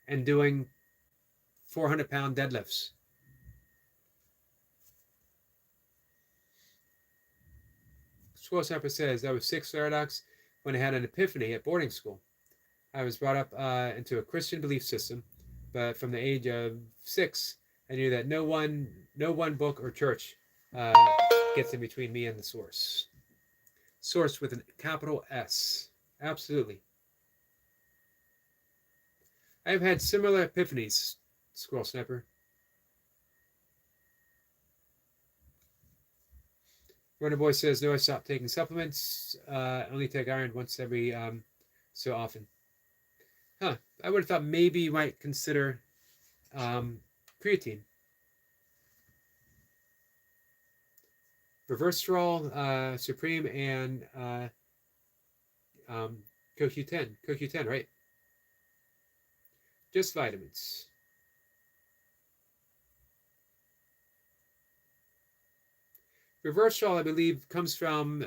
and doing 400-pound deadlifts. Squirrel Snapper says, I was 6 Paradox when I had an epiphany at boarding school. I was brought up into a Christian belief system, but from the age of 6, I knew that no one book or church gets in between me and the source. Source with a capital S. Absolutely. I've had similar epiphanies, Squirrel Snapper. Runner Boy says, no, I stopped taking supplements. Only take iron once every so often. Huh. I would have thought maybe you might consider creatine. Reverserol, Supreme, and CoQ10. CoQ10, right? Just vitamins. Reverserol, I believe, comes from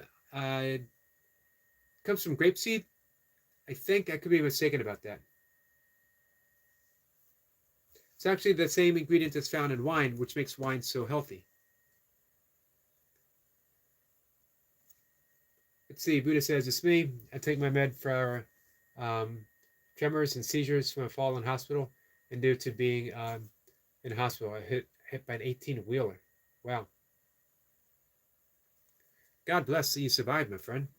grapeseed. I think I could be mistaken about that. It's actually the same ingredient that's found in wine, which makes wine so healthy. Let's see, Buddha says, it's me. I take my med for tremors and seizures from a fall in hospital, and due to being in hospital, I hit by an 18-wheeler. Wow. God bless that you survived, my friend.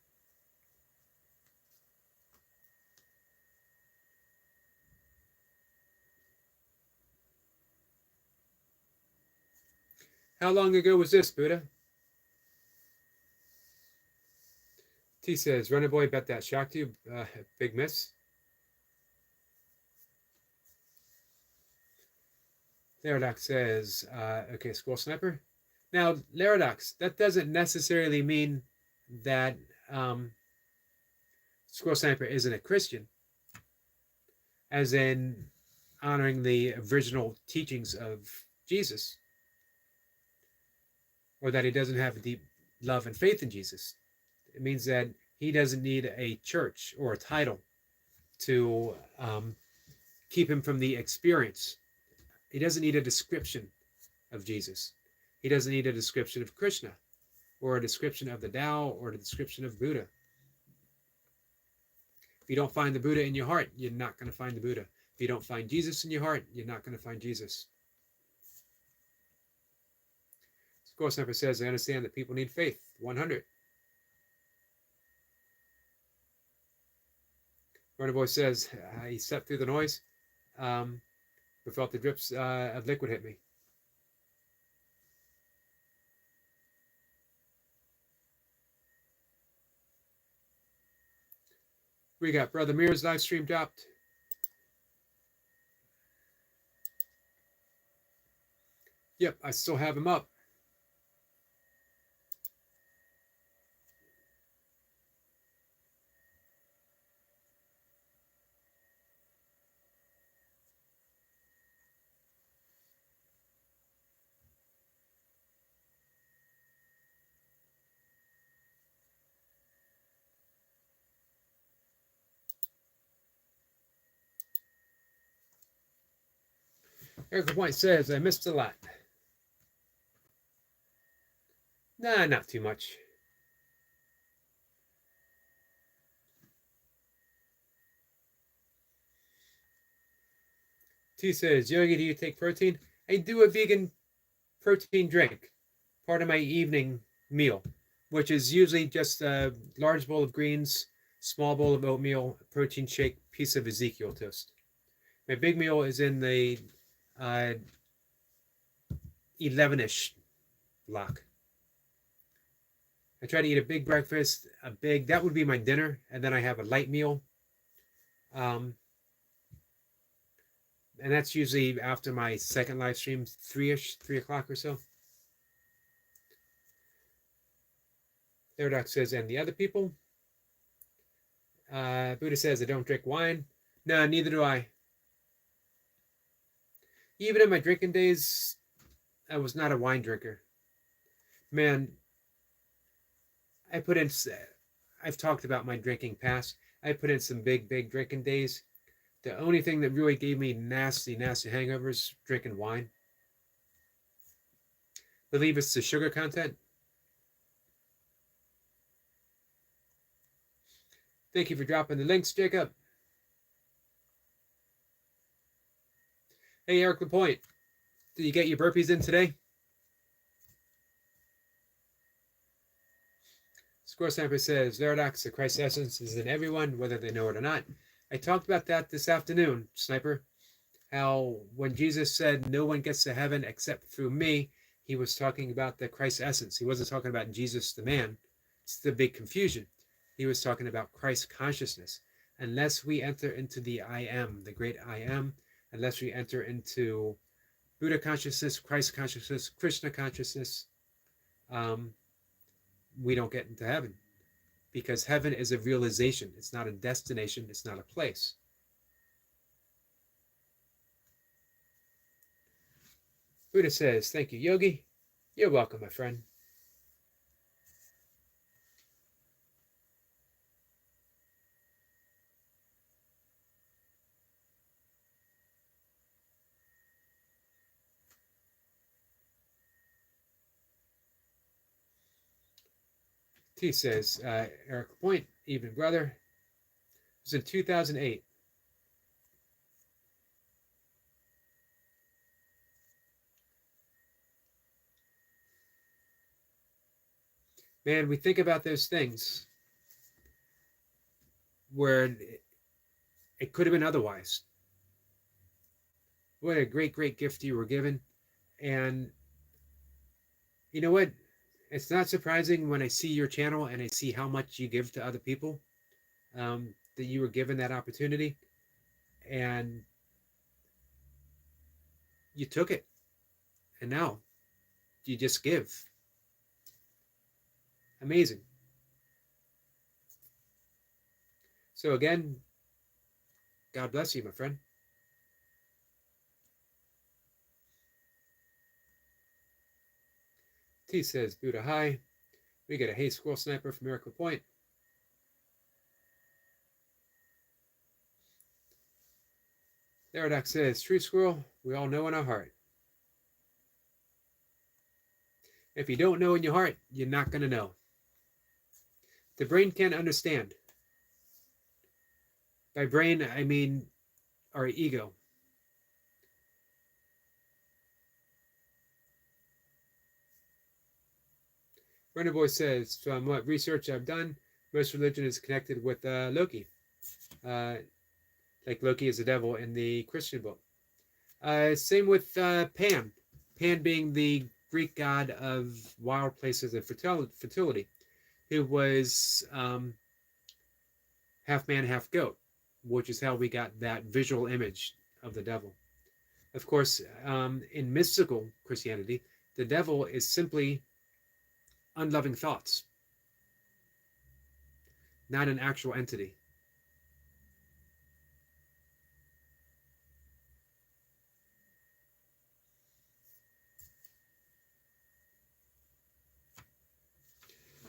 How long ago was this, Buddha? T says, Runner Boy, bet that shocked you. Big miss. Laradox says, okay, Squirrel Sniper. Now, Laradox, that doesn't necessarily mean that Squirrel Sniper isn't a Christian, as in honoring the original teachings of Jesus, or that he doesn't have a deep love and faith in Jesus. It means that he doesn't need a church or a title to keep him from the experience. He doesn't need a description of Jesus. He doesn't need a description of Krishna, or a description of the Tao, or a description of Buddha. If you don't find the Buddha in your heart, you're not going to find the Buddha. If you don't find Jesus in your heart, you're not going to find Jesus. Squirrel Snapper says, I understand that people need faith. 100. Runner Boy says, he stepped through the noise, but felt the drips of liquid hit me. We got Brother Mirror's live stream dropped. Yep, I still have him up. Erica Point says, I missed a lot. Nah, not too much. T says, Yogi, do you take protein? I do a vegan protein drink, part of my evening meal, which is usually just a large bowl of greens, small bowl of oatmeal, protein shake, piece of Ezekiel toast. My big meal is in the 11-ish block. I try to eat a big breakfast, that would be my dinner, and then I have a light meal. And that's usually after my second live stream, 3 o'clock or so. Therodox says, and the other people? Buddha says, I don't drink wine. No, neither do I. Even in my drinking days, I was not a wine drinker. Man, I've talked about my drinking past. I put in some big drinking days. The only thing that really gave me nasty hangovers, drinking wine. Believe it's the sugar content. Thank you for dropping the links, Jacob. Hey, Eric LaPointe. Did you get your burpees in today? Score Sniper says, Veridox, the Christ essence is in everyone, whether they know it or not. I talked about that this afternoon, Sniper. How when Jesus said, no one gets to heaven except through me, he was talking about the Christ essence. He wasn't talking about Jesus the man. It's the big confusion. He was talking about Christ consciousness. Unless we enter into the I am, the great I am, unless we enter into Buddha consciousness, Christ consciousness, Krishna consciousness, we don't get into heaven. Because heaven is a realization. It's not a destination. It's not a place. Buddha says, thank you, Yogi. You're welcome, my friend. T says, Eric LaPointe, evening brother. It was in 2008. Man, we think about those things where it could have been otherwise. What a great gift you were given. And you know what? It's not surprising when I see your channel and I see how much you give to other people, that you were given that opportunity and you took it. And now you just give. Amazing. So again, God bless you, my friend. T says, Buddha, hi. We get a hey squirrel sniper from Eric LaPointe. Therodox says, true squirrel, we all know in our heart. If you don't know in your heart, you're not going to know. The brain can't understand. By brain, I mean our ego. Brenner Boy says, from what research I've done, most religion is connected with Loki. Like Loki is the devil in the Christian book. Same with Pan. Pan being the Greek god of wild places and fertility, who was half man, half goat, which is how we got that visual image of the devil. Of course, in mystical Christianity, the devil is simply unloving thoughts, not an actual entity.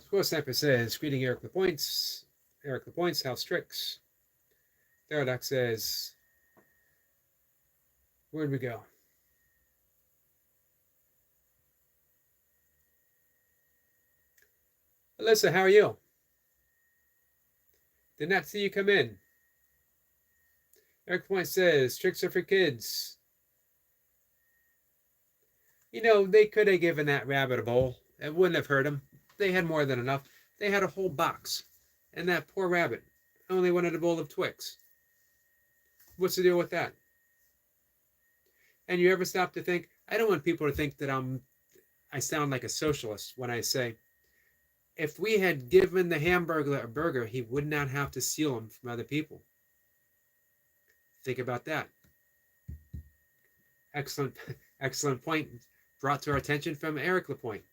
Squirrel Sniper says, greeting Eric LaPointe. Eric LaPointe, House Strix. Therodox says, where'd we go? Alyssa, how are you? Did not see you come in. Eric LaPointe says, tricks are for kids. You know, they could have given that rabbit a bowl. It wouldn't have hurt him. They had more than enough. They had a whole box. And that poor rabbit only wanted a bowl of Twix. What's the deal with that? And you ever stop to think, I don't want people to think that I'm I sound like a socialist when I say, if we had given the Hamburglar a burger, he would not have to steal them from other people. Think about that. Excellent, excellent point brought to our attention from Eric Lapointe.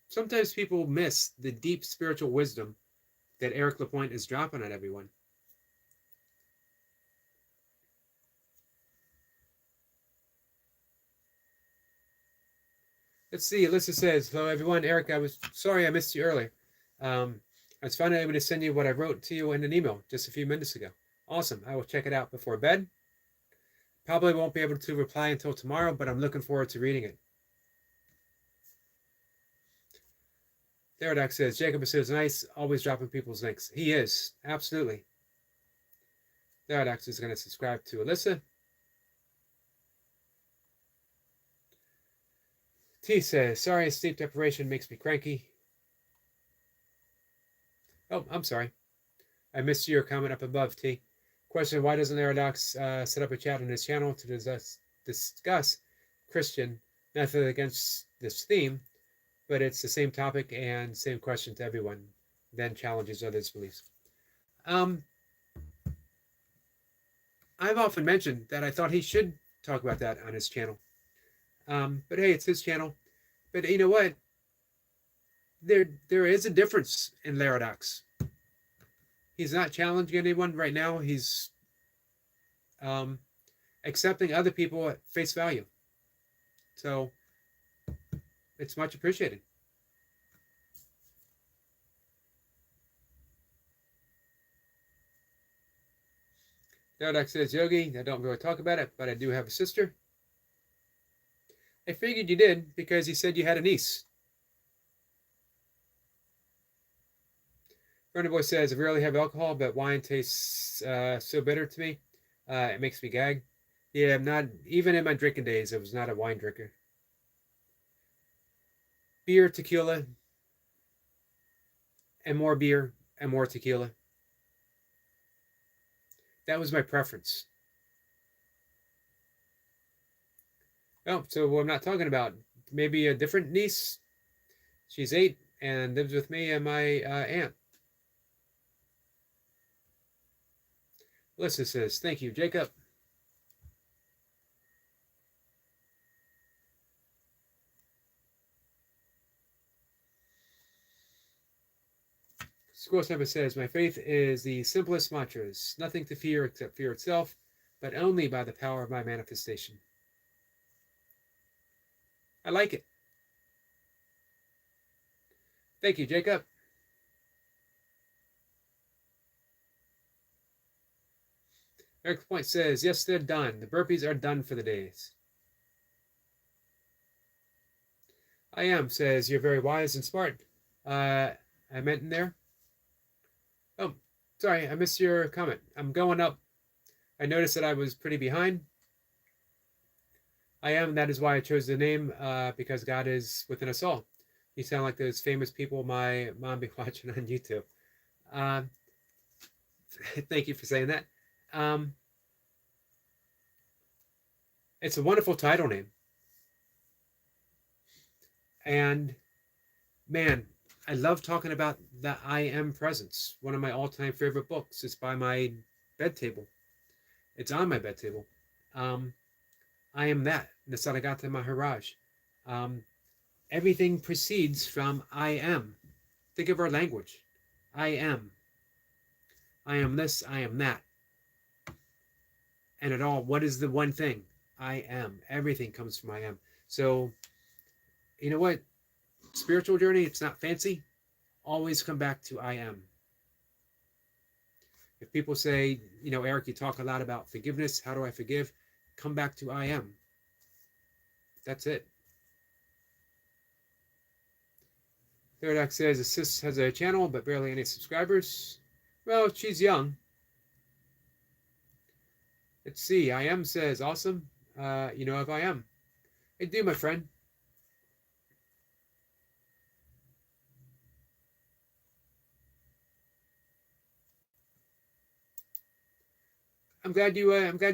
Sometimes people miss the deep spiritual wisdom that Eric Lapointe is dropping on everyone. Let's see. Alyssa says, hello, everyone. Eric, I was sorry I missed you earlier. I was finally able to send you what I wrote to you in an email just a few minutes ago. Awesome. I will check it out before bed. Probably won't be able to reply until tomorrow, but I'm looking forward to reading it. Therodox says, Jacob is nice, always dropping people's links. He is. Absolutely. Therodox is going to subscribe to Alyssa. T says, sorry, sleep deprivation makes me cranky. Oh, I'm sorry. I missed your comment up above, T. Question, why doesn't Therodox set up a chat on his channel to discuss Christian method against this theme, but it's the same topic and same question to everyone, then challenges others' beliefs? I've often mentioned that I thought he should talk about that on his channel. But hey, it's his channel. But you know what? There is a difference in Therodox. He's not challenging anyone right now. He's accepting other people at face value. So it's much appreciated. Therodox says, Yogi, I don't really talk about it, but I do have a sister. I figured you did because you said you had a niece. Running Boy says, I rarely have alcohol, but wine tastes so bitter to me. It makes me gag. Yeah, I'm not, even in my drinking days, I was not a wine drinker. Beer, tequila, and more beer, and more tequila. That was my preference. Oh, so I'm not talking about maybe a different niece. She's 8 and lives with me and my aunt. Alyssa says, thank you, Jacob. Squirrel Sniper says, my faith is the simplest mantras, nothing to fear except fear itself, but only by the power of my manifestation. I like it. Thank you, Jacob. Eric Point says, yes, they're done. The burpees are done for the days. I am, says, you're very wise and smart. I meant in there. Oh, sorry, I missed your comment. I'm going up. I noticed that I was pretty behind. I am, that is why I chose the name, because God is within us all. You sound like those famous people my mom be watching on YouTube. Thank you for saying that. It's a wonderful title name. And man, I love talking about the I Am Presence. One of my all-time favorite books. It's by my bed table. It's on my bed table. I am that. Nisargata Maharaj. Everything proceeds from I am. Think of our language. I am. I am this, I am that. And at all, what is the one thing? I am. Everything comes from I am. So, you know what? Spiritual journey, it's not fancy. Always come back to I am. If people say, you know, Eric, you talk a lot about forgiveness. How do I forgive? Come back to I am. That's it. Therodox says, Assist has a channel, but barely any subscribers. Well, she's young. Let's see. I am says, awesome. You know if I am. I do, my friend. I'm glad you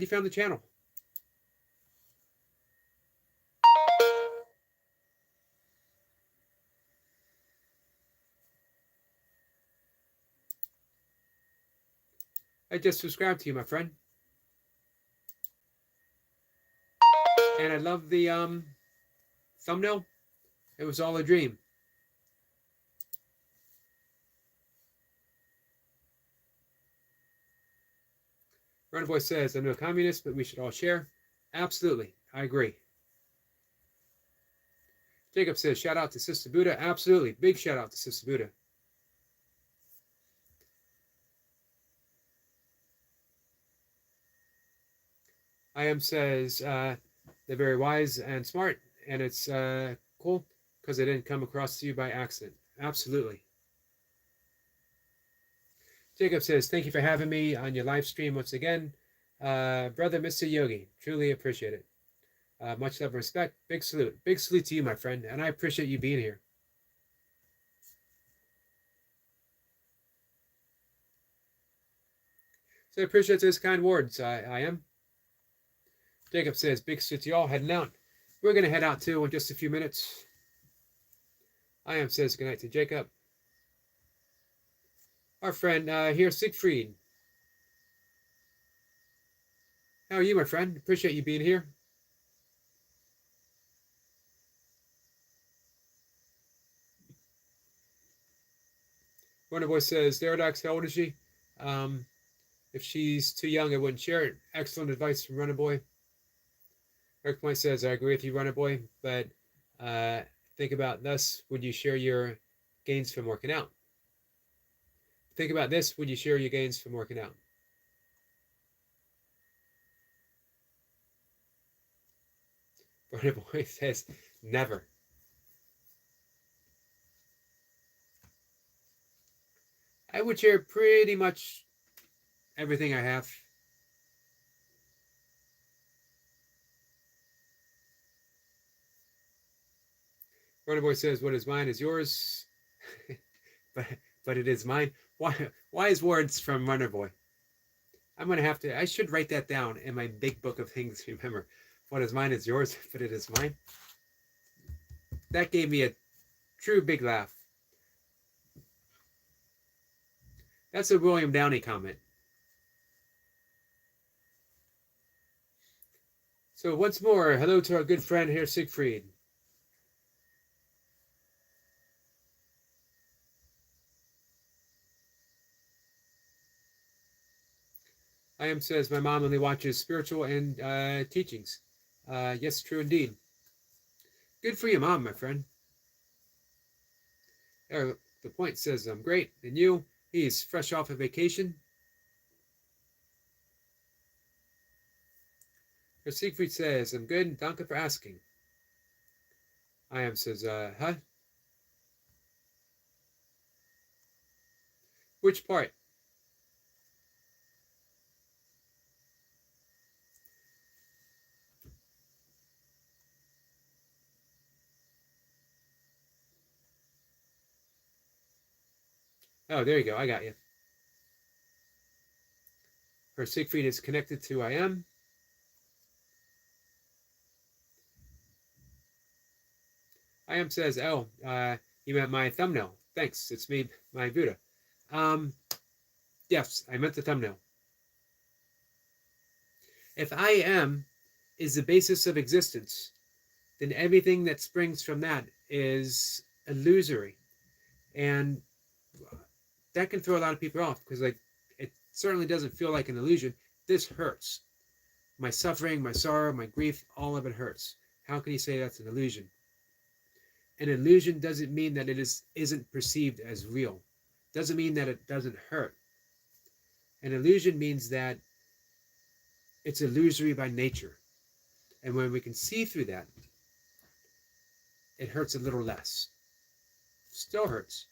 found the channel. I just subscribed to you, my friend. And I love the thumbnail. It was all a dream. Runaway says, I'm no communist, but we should all share. Absolutely. I agree. Jacob says, shout out to Sister Buddha. Absolutely. Big shout out to Sister Buddha. I am says, they're very wise and smart, and it's cool because they didn't come across to you by accident. Absolutely. Jacob says, thank you for having me on your live stream once again. Brother Mr. Yogi, truly appreciate it. Much love and respect. Big salute. Big salute to you, my friend, and I appreciate you being here. So I appreciate those kind words. I am. Jacob says, big salute to y'all. Heading out. We're going to head out too in just a few minutes. I am says good night to Jacob. Our friend here, Siegfried. How are you, my friend? Appreciate you being here. Wonder Boy says, Deradox, how old is she? If she's too young, I wouldn't share it. Excellent advice from Runner Boy. Eric Point says, I agree with you, Runner Boy, but think about this. Would you share your gains from working out? Think about this. Would you share your gains from working out? Runner Boy says, never. I would share pretty much everything I have. Runner Boy says, what is mine is yours. but it is mine. Wise words from Runner Boy. I'm going to have to, I should write that down in my big book of things to remember. What is mine is yours, but it is mine. That gave me a true big laugh. That's a William Downey comment. So once more, hello to our good friend here, Siegfried. I am says my mom only watches spiritual and teachings. Yes, true indeed. Good for your mom, my friend. The point says I'm great, and you? He's fresh off a vacation. Her Siegfried says, I'm good, danke for asking. I am says, huh? Which part? Oh, there you go. I got you. Her Siegfried is connected to I am. I am says, oh, you meant my thumbnail. Thanks. It's me, my Buddha. Yes, I meant the thumbnail. If I am is the basis of existence, then everything that springs from that is illusory. And that can throw a lot of people off because, like, it certainly doesn't feel like an illusion. This hurts. My suffering, my sorrow, my grief, all of it hurts. How can you say that's an illusion? An illusion doesn't mean that it isn't perceived as real. Doesn't mean that it doesn't hurt. An illusion means that it's illusory by nature. And when we can see through that, it hurts a little less. Still hurts,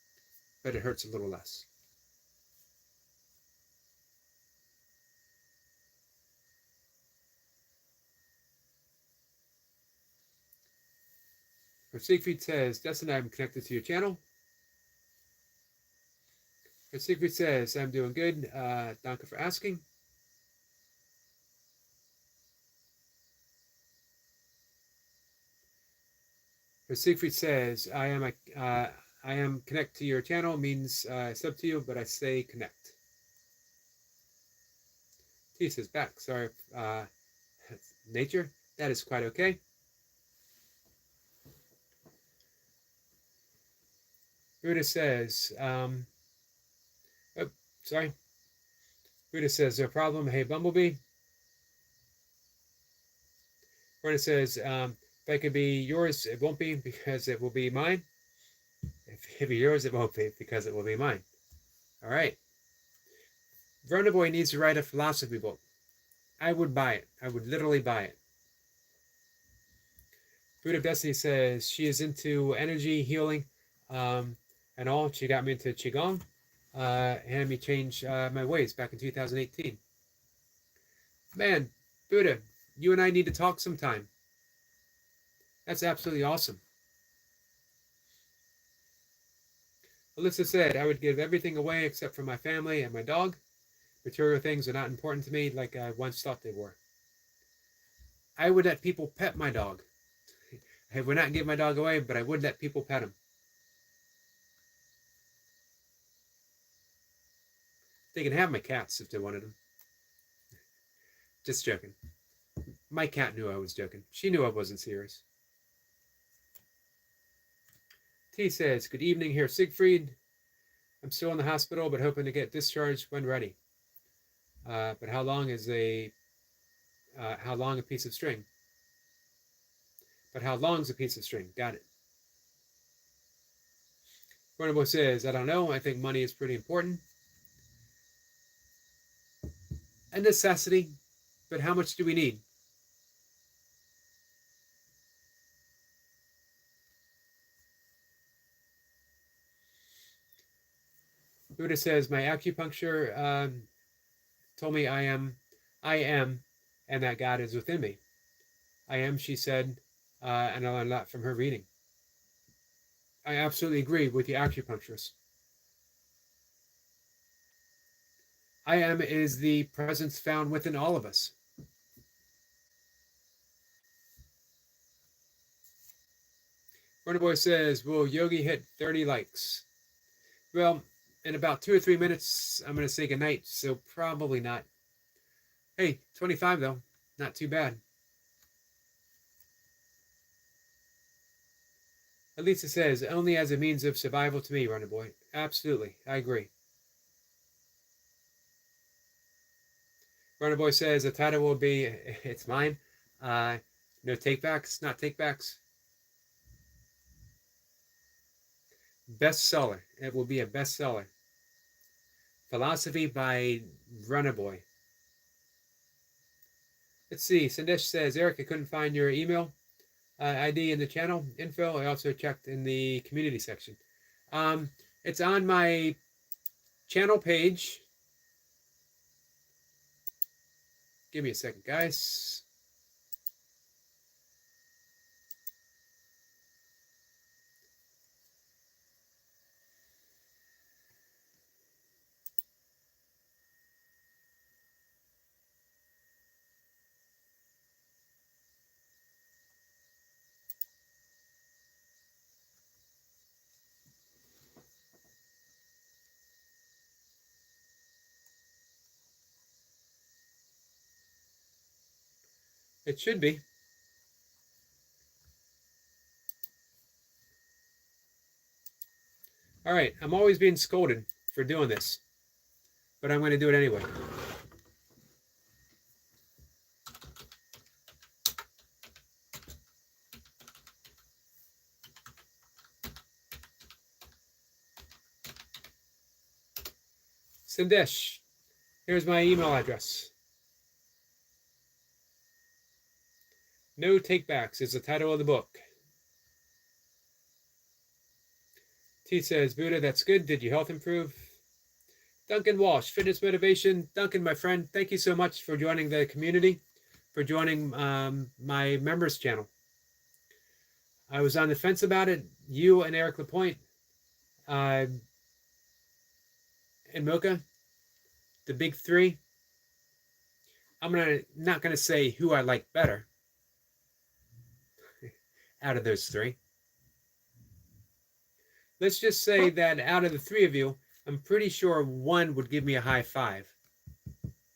but it hurts a little less. Her Siegfried says, Destin, I'm connected to your channel. Her Siegfried says, I'm doing good. Danke for asking. Her Siegfried says, I am connect to your channel means sub to you, but I say connect. T says back. Sorry, nature. That is quite okay. Buddha says, oh, sorry. Buddha says, no problem. Hey, Bumblebee. Buddha says, if I could be yours, it won't be because it will be mine. If it be yours, it won't be because it will be mine. All right. Verna Boy needs to write a philosophy book. I would buy it. I would literally buy it. Buddha Destiny says she is into energy healing and all. She got me into Qigong and me change my ways back in 2018. Man, Buddha, you and I need to talk sometime. That's absolutely awesome. Alyssa said, I would give everything away except for my family and my dog. Material things are not important to me like I once thought they were. I would let people pet my dog. I would not give my dog away, but I would let people pet him. They can have my cats if they wanted them. Just joking. My cat knew I was joking. She knew I wasn't serious. T says, good evening here, Siegfried. I'm still in the hospital, but hoping to get discharged when ready. But how long a piece of string? But how long's a piece of string? Got it. Bonobo says, I don't know. I think money is pretty important. A necessity, but how much do we need? Buddha says, my acupuncture told me I am, and that God is within me. I am, she said, and I learned a lot from her reading. I absolutely agree with the acupuncturist. I am is the presence found within all of us. Runner Boy says, will Yogi hit 30 likes? Well, in about 2 or 3 minutes, I'm going to say goodnight, so probably not. Hey, 25 though, not too bad. Elisa says, only as a means of survival to me, Runner Boy. Absolutely, I agree. Runner Boy says, the title will be, it's mine. No takebacks, not takebacks. Bestseller. It will be a bestseller. Philosophy by Runner Boy. Let's see. Sandesh says, Eric, I couldn't find your email ID in the channel info. I also checked in the community section. It's on my channel page. Give me a second, guys. It should be. All right, I'm always being scolded for doing this, but I'm going to do it anyway. Sandesh, here's my email address. No Takebacks is the title of the book. T says, Buddha, that's good. Did your health improve? Duncan Walsh, Fitness Motivation. Duncan, my friend, thank you so much for joining the community, for joining my members channel. I was on the fence about it. You and Eric Lapointe and Mocha, the big three. I'm not gonna say who I like better out of those three. Let's just say that out of the three of you, I'm pretty sure one would give me a high five.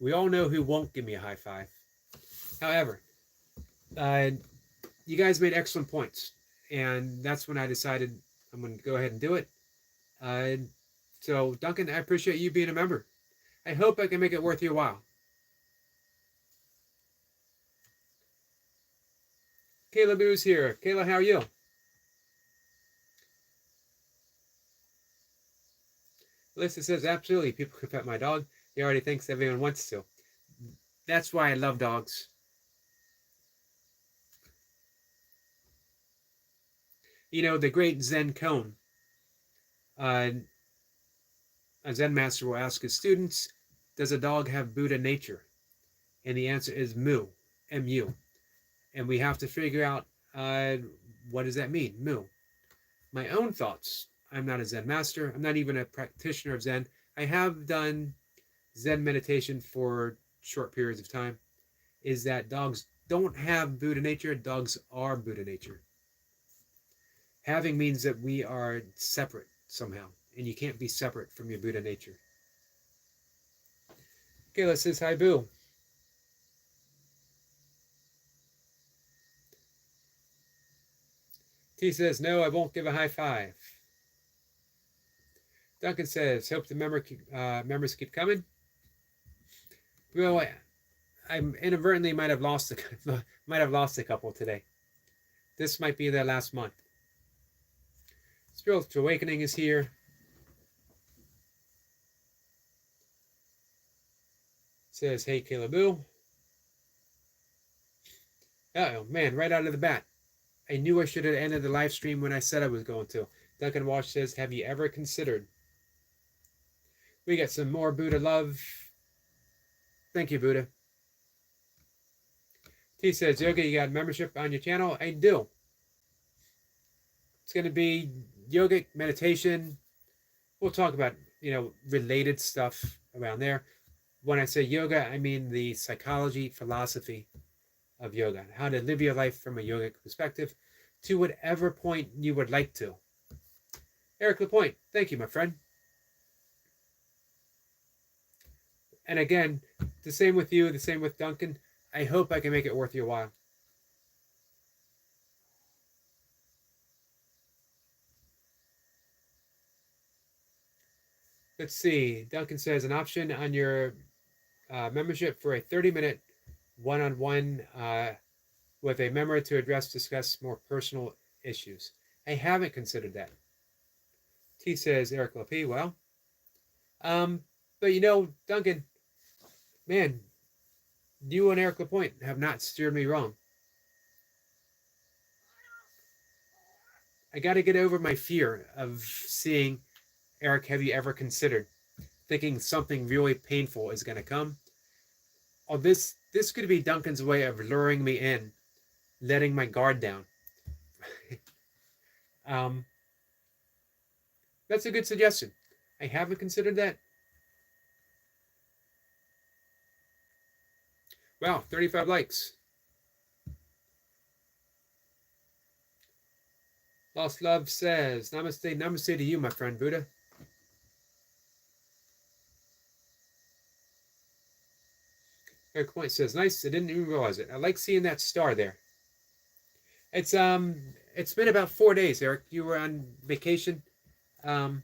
We all know who won't give me a high five. However, uh, you guys made excellent points, and that's when I decided I'm going to go ahead and do it. Uh, so, Duncan, I appreciate you being a member. I hope I can make it worth your while. Kayla Boo's here. Kayla, how are you? Alyssa says, absolutely, people can pet my dog. He already thinks everyone wants to. That's why I love dogs. You know, the great Zen Koan, a Zen master will ask his students, does a dog have Buddha nature? And the answer is mu, M-U. And we have to figure out what does that mean, mu. My own thoughts. I'm not a Zen master. I'm not even a practitioner of Zen. I have done Zen meditation for short periods of time. Is that dogs don't have Buddha nature. Dogs are Buddha nature. Having means that we are separate somehow. And you can't be separate from your Buddha nature. Kayla says, hi, Boo. T says, no, I won't give a high five. Duncan says, hope the members keep coming. Well, I inadvertently might have lost a couple today. This might be their last month. Spiritual Awakening is here. Says, hey, Kayla Boo. Uh-oh, man, right out of the bat. I knew I should have ended the live stream when I said I was going to. Duncan Walsh says, have you ever considered? We got some more Buddha love. Thank you, Buddha. T says, Yoga, you got membership on your channel? I do. It's going to be yogic, meditation. We'll talk about, related stuff around there. When I say yoga, I mean the psychology, philosophy of yoga. How to live your life from a yogic perspective to whatever point you would like to. Eric Lapointe, thank you, my friend. And again, the same with you, the same with Duncan. I hope I can make it worth your while. Let's see. Duncan says an option on your membership for a 30-minute one-on-one with a member to discuss more personal issues. I haven't considered that. T says, Eric LP, well. But Duncan, man, you and Eric Lapointe have not steered me wrong. I got to get over my fear of seeing Eric, have you ever considered thinking something really painful is going to come? Oh, this could be Duncan's way of luring me in, letting my guard down. That's a good suggestion. I haven't considered that. Wow, 35 likes. Lost Love says, namaste, namaste to you, my friend Buddha. Eric Point says, nice, I didn't even realize it. I like seeing that star there. It's been about 4 days, Eric. You were on vacation. And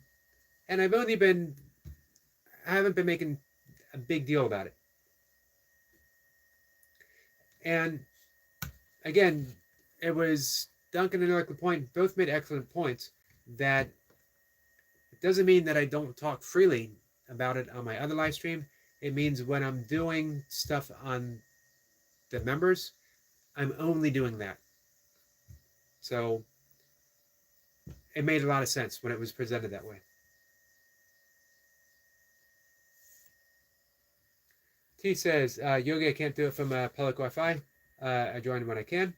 I haven't been making a big deal about it. And again, it was Duncan and Eric Lapointe both made excellent points that it doesn't mean that I don't talk freely about it on my other live stream. It means when I'm doing stuff on the members, I'm only doing that. So it made a lot of sense when it was presented that way. T says, Yogi, I can't do it from public Wi-Fi. I join when I can.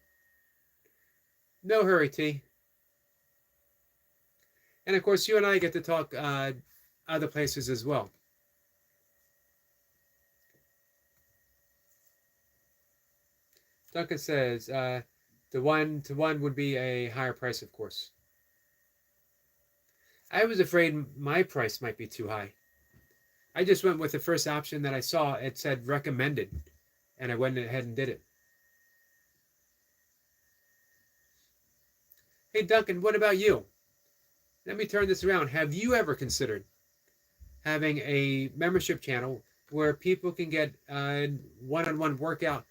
No hurry, T. And of course, you and I get to talk other places as well. Duncan says, the 1-to-1 would be a higher price, of course. I was afraid my price might be too high. I just went with the first option that I saw. It said recommended, and I went ahead and did it. Hey, Duncan, what about you? Let me turn this around. Have you ever considered having a membership channel where people can get a one-on-one workout,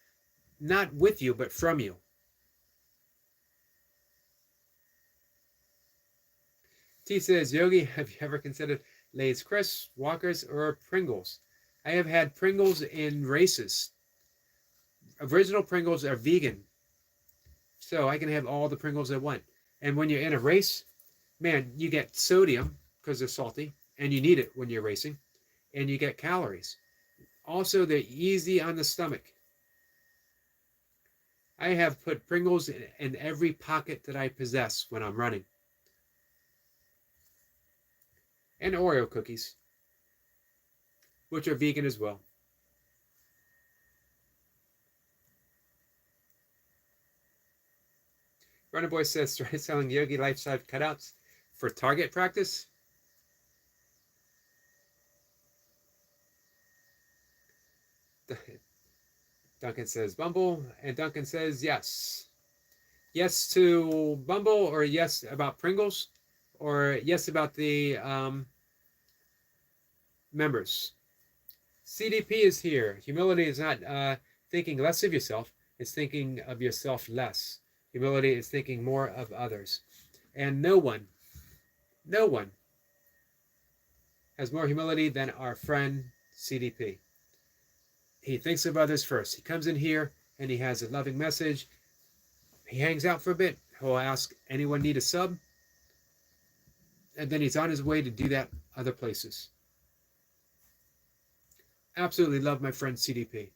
not with you, but from you? T says, Yogi, have you ever considered Lay's Crisps, Walkers, or Pringles? I have had Pringles in races. Original Pringles are vegan, so I can have all the Pringles I want. And when you're in a race, man, you get sodium because they're salty, and you need it when you're racing, and you get calories. Also, they're easy on the stomach. I have put Pringles in every pocket that I possess when I'm running. And Oreo cookies, which are vegan as well. Runner Boy says, started selling Yogi life-size cutouts for target practice. Duncan says Bumble, and Duncan says yes. Yes to Bumble, or yes about Pringles, or yes about the members. CDP is here. Humility is not thinking less of yourself, it's thinking of yourself less. Humility is thinking more of others. And no one has more humility than our friend CDP. He thinks of others first. He comes in here and he has a loving message. He hangs out for a bit. He'll ask, anyone need a sub? And then he's on his way to do that other places. Absolutely love my friend CDP.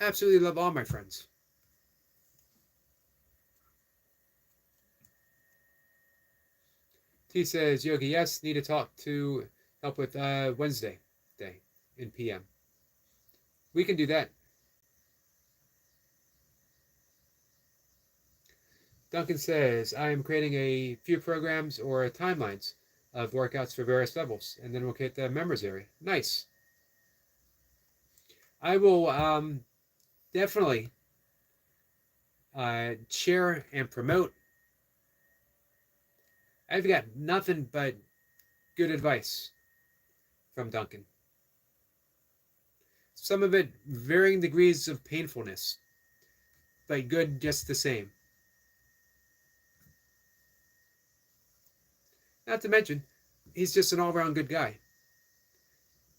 Absolutely love all my friends. T says, Yogi, yes, need to talk to help with Wednesday day in PM. We can do that. Duncan says, I am creating a few programs or timelines of workouts for various levels, and then we'll get the members area. Nice. I will definitely share and promote. I've got nothing but good advice from Duncan. Some of it varying degrees of painfulness, but good just the same. Not to mention, he's just an all-around good guy.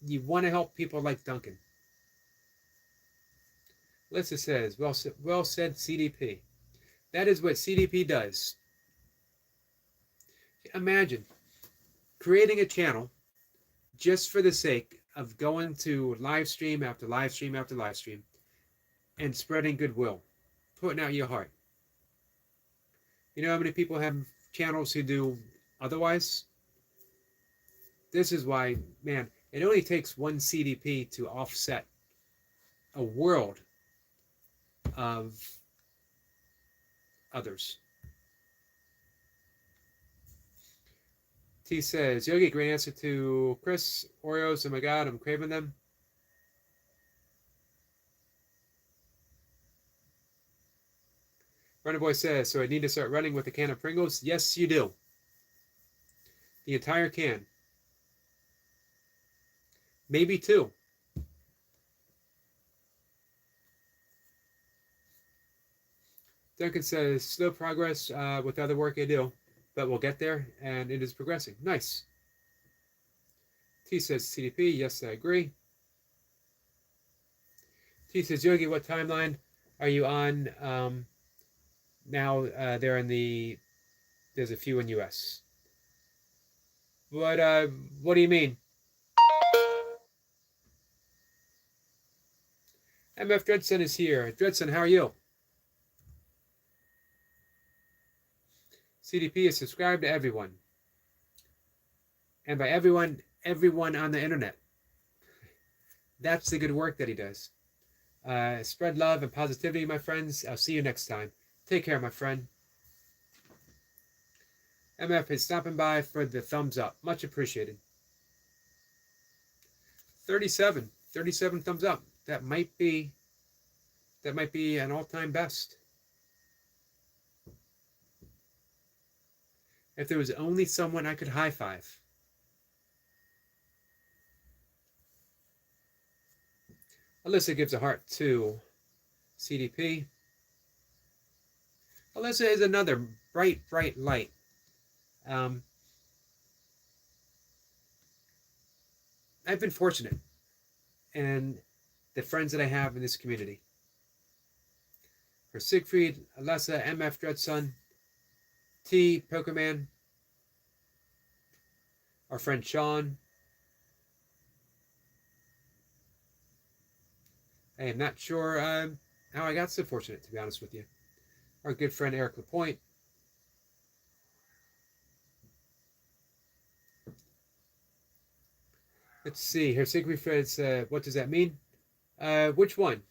You want to help people like Duncan. Lissa says, well said, CDP. That is what CDP does. Imagine creating a channel just for the sake of going to live stream after live stream after live stream and spreading goodwill, putting out your heart. You know how many people have channels who do otherwise? This is why, man, it only takes one CDP to offset a world of others. T says, Yogi, great answer to Chris. Oreos, oh my God, I'm craving them. Runner Boy says, so I need to start running with a can of Pringles? Yes, you do. The entire can. Maybe two. Duncan says, slow progress with other work I do, but we'll get there, and it is progressing. Nice. T says, CDP, yes, I agree. T says, Yogi, what timeline are you on now? They're in the, there's a few in US. What do you mean? MF Dredson is here. Dredson, how are you? CDP is subscribed to everyone. And by everyone, everyone on the internet. That's the good work that he does. Spread love and positivity, my friends. I'll see you next time. Take care, my friend. MF is stopping by for the thumbs up. Much appreciated. 37. 37 thumbs up. That might be an all-time best. If there was only someone I could high five. Alyssa gives a heart to CDP. Alyssa is another bright light. I've been fortunate in the friends that I have in this community. For Siegfried, Alyssa, MF Dreadson, T, Pokeman, our friend Sean. I am not sure how I got so fortunate, to be honest with you. Our good friend Eric Lapointe. Let's see here. Siegfried says, what does that mean? Which one?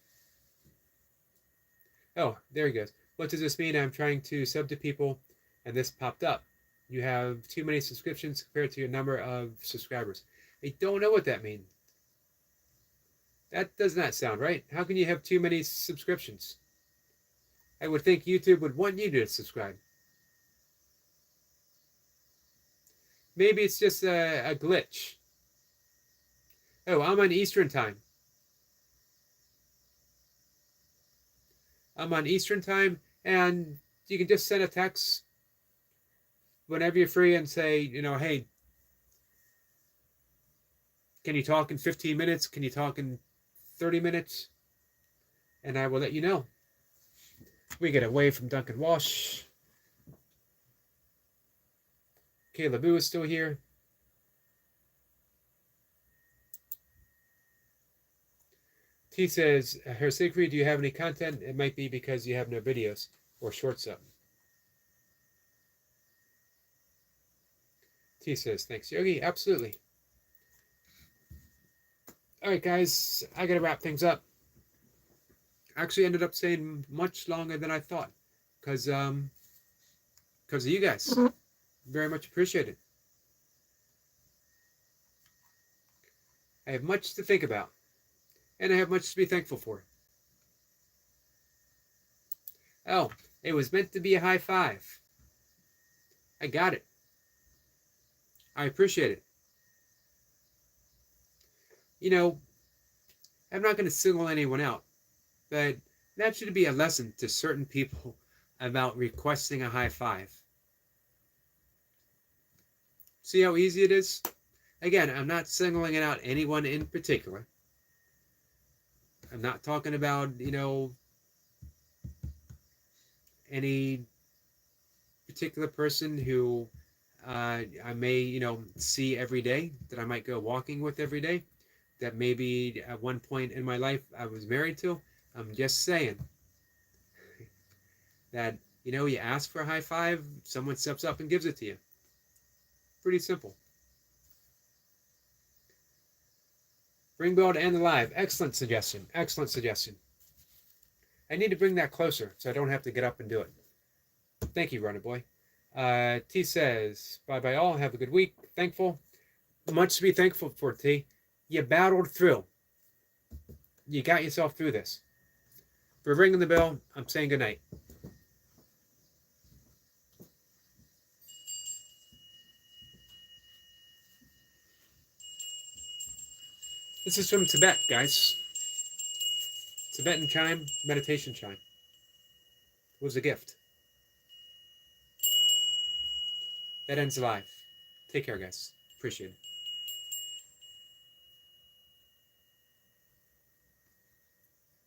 Oh, there he goes. What does this mean? I'm trying to sub to people, and this popped up. You have too many subscriptions compared to your number of subscribers. I don't know what that means. That does not sound right. How can you have too many subscriptions? I would think YouTube would want you to subscribe. Maybe it's just a glitch. Oh, I'm on Eastern time. I'm on Eastern time, and you can just send a text whenever you're free and say, hey, can you talk in 15 minutes? Can you talk in 30 minutes? And I will let you know. We get away from Duncan Walsh. Kayla Boo is still here. T says, Herr Siegfried, do you have any content? It might be because you have no videos or shorts up. T says, thanks, Yogi. Absolutely. All right, guys, I got to wrap things up. Actually ended up staying much longer than I thought because of you guys. Very much appreciated. I have much to think about, and I have much to be thankful for. Oh, it was meant to be a high five. I got it. I appreciate it. I'm not going to single anyone out, but that should be a lesson to certain people about requesting a high five. See how easy it is? Again, I'm not singling out anyone in particular. I'm not talking about, any particular person who I may, see every day, that I might go walking with every day, that maybe at one point in my life I was married to. I'm just saying that, you ask for a high five, someone steps up and gives it to you. Pretty simple. Ringbow to end the live. Excellent suggestion. Excellent suggestion. I need to bring that closer so I don't have to get up and do it. Thank you, Runner Boy. T says, bye-bye all. Have a good week. Thankful. Much to be thankful for, T. You battled through. You got yourself through this. For ringing the bell, I'm saying goodnight. This is from Tibet, guys. Tibetan chime, meditation chime. It was a gift. That ends live. Take care, guys. Appreciate it.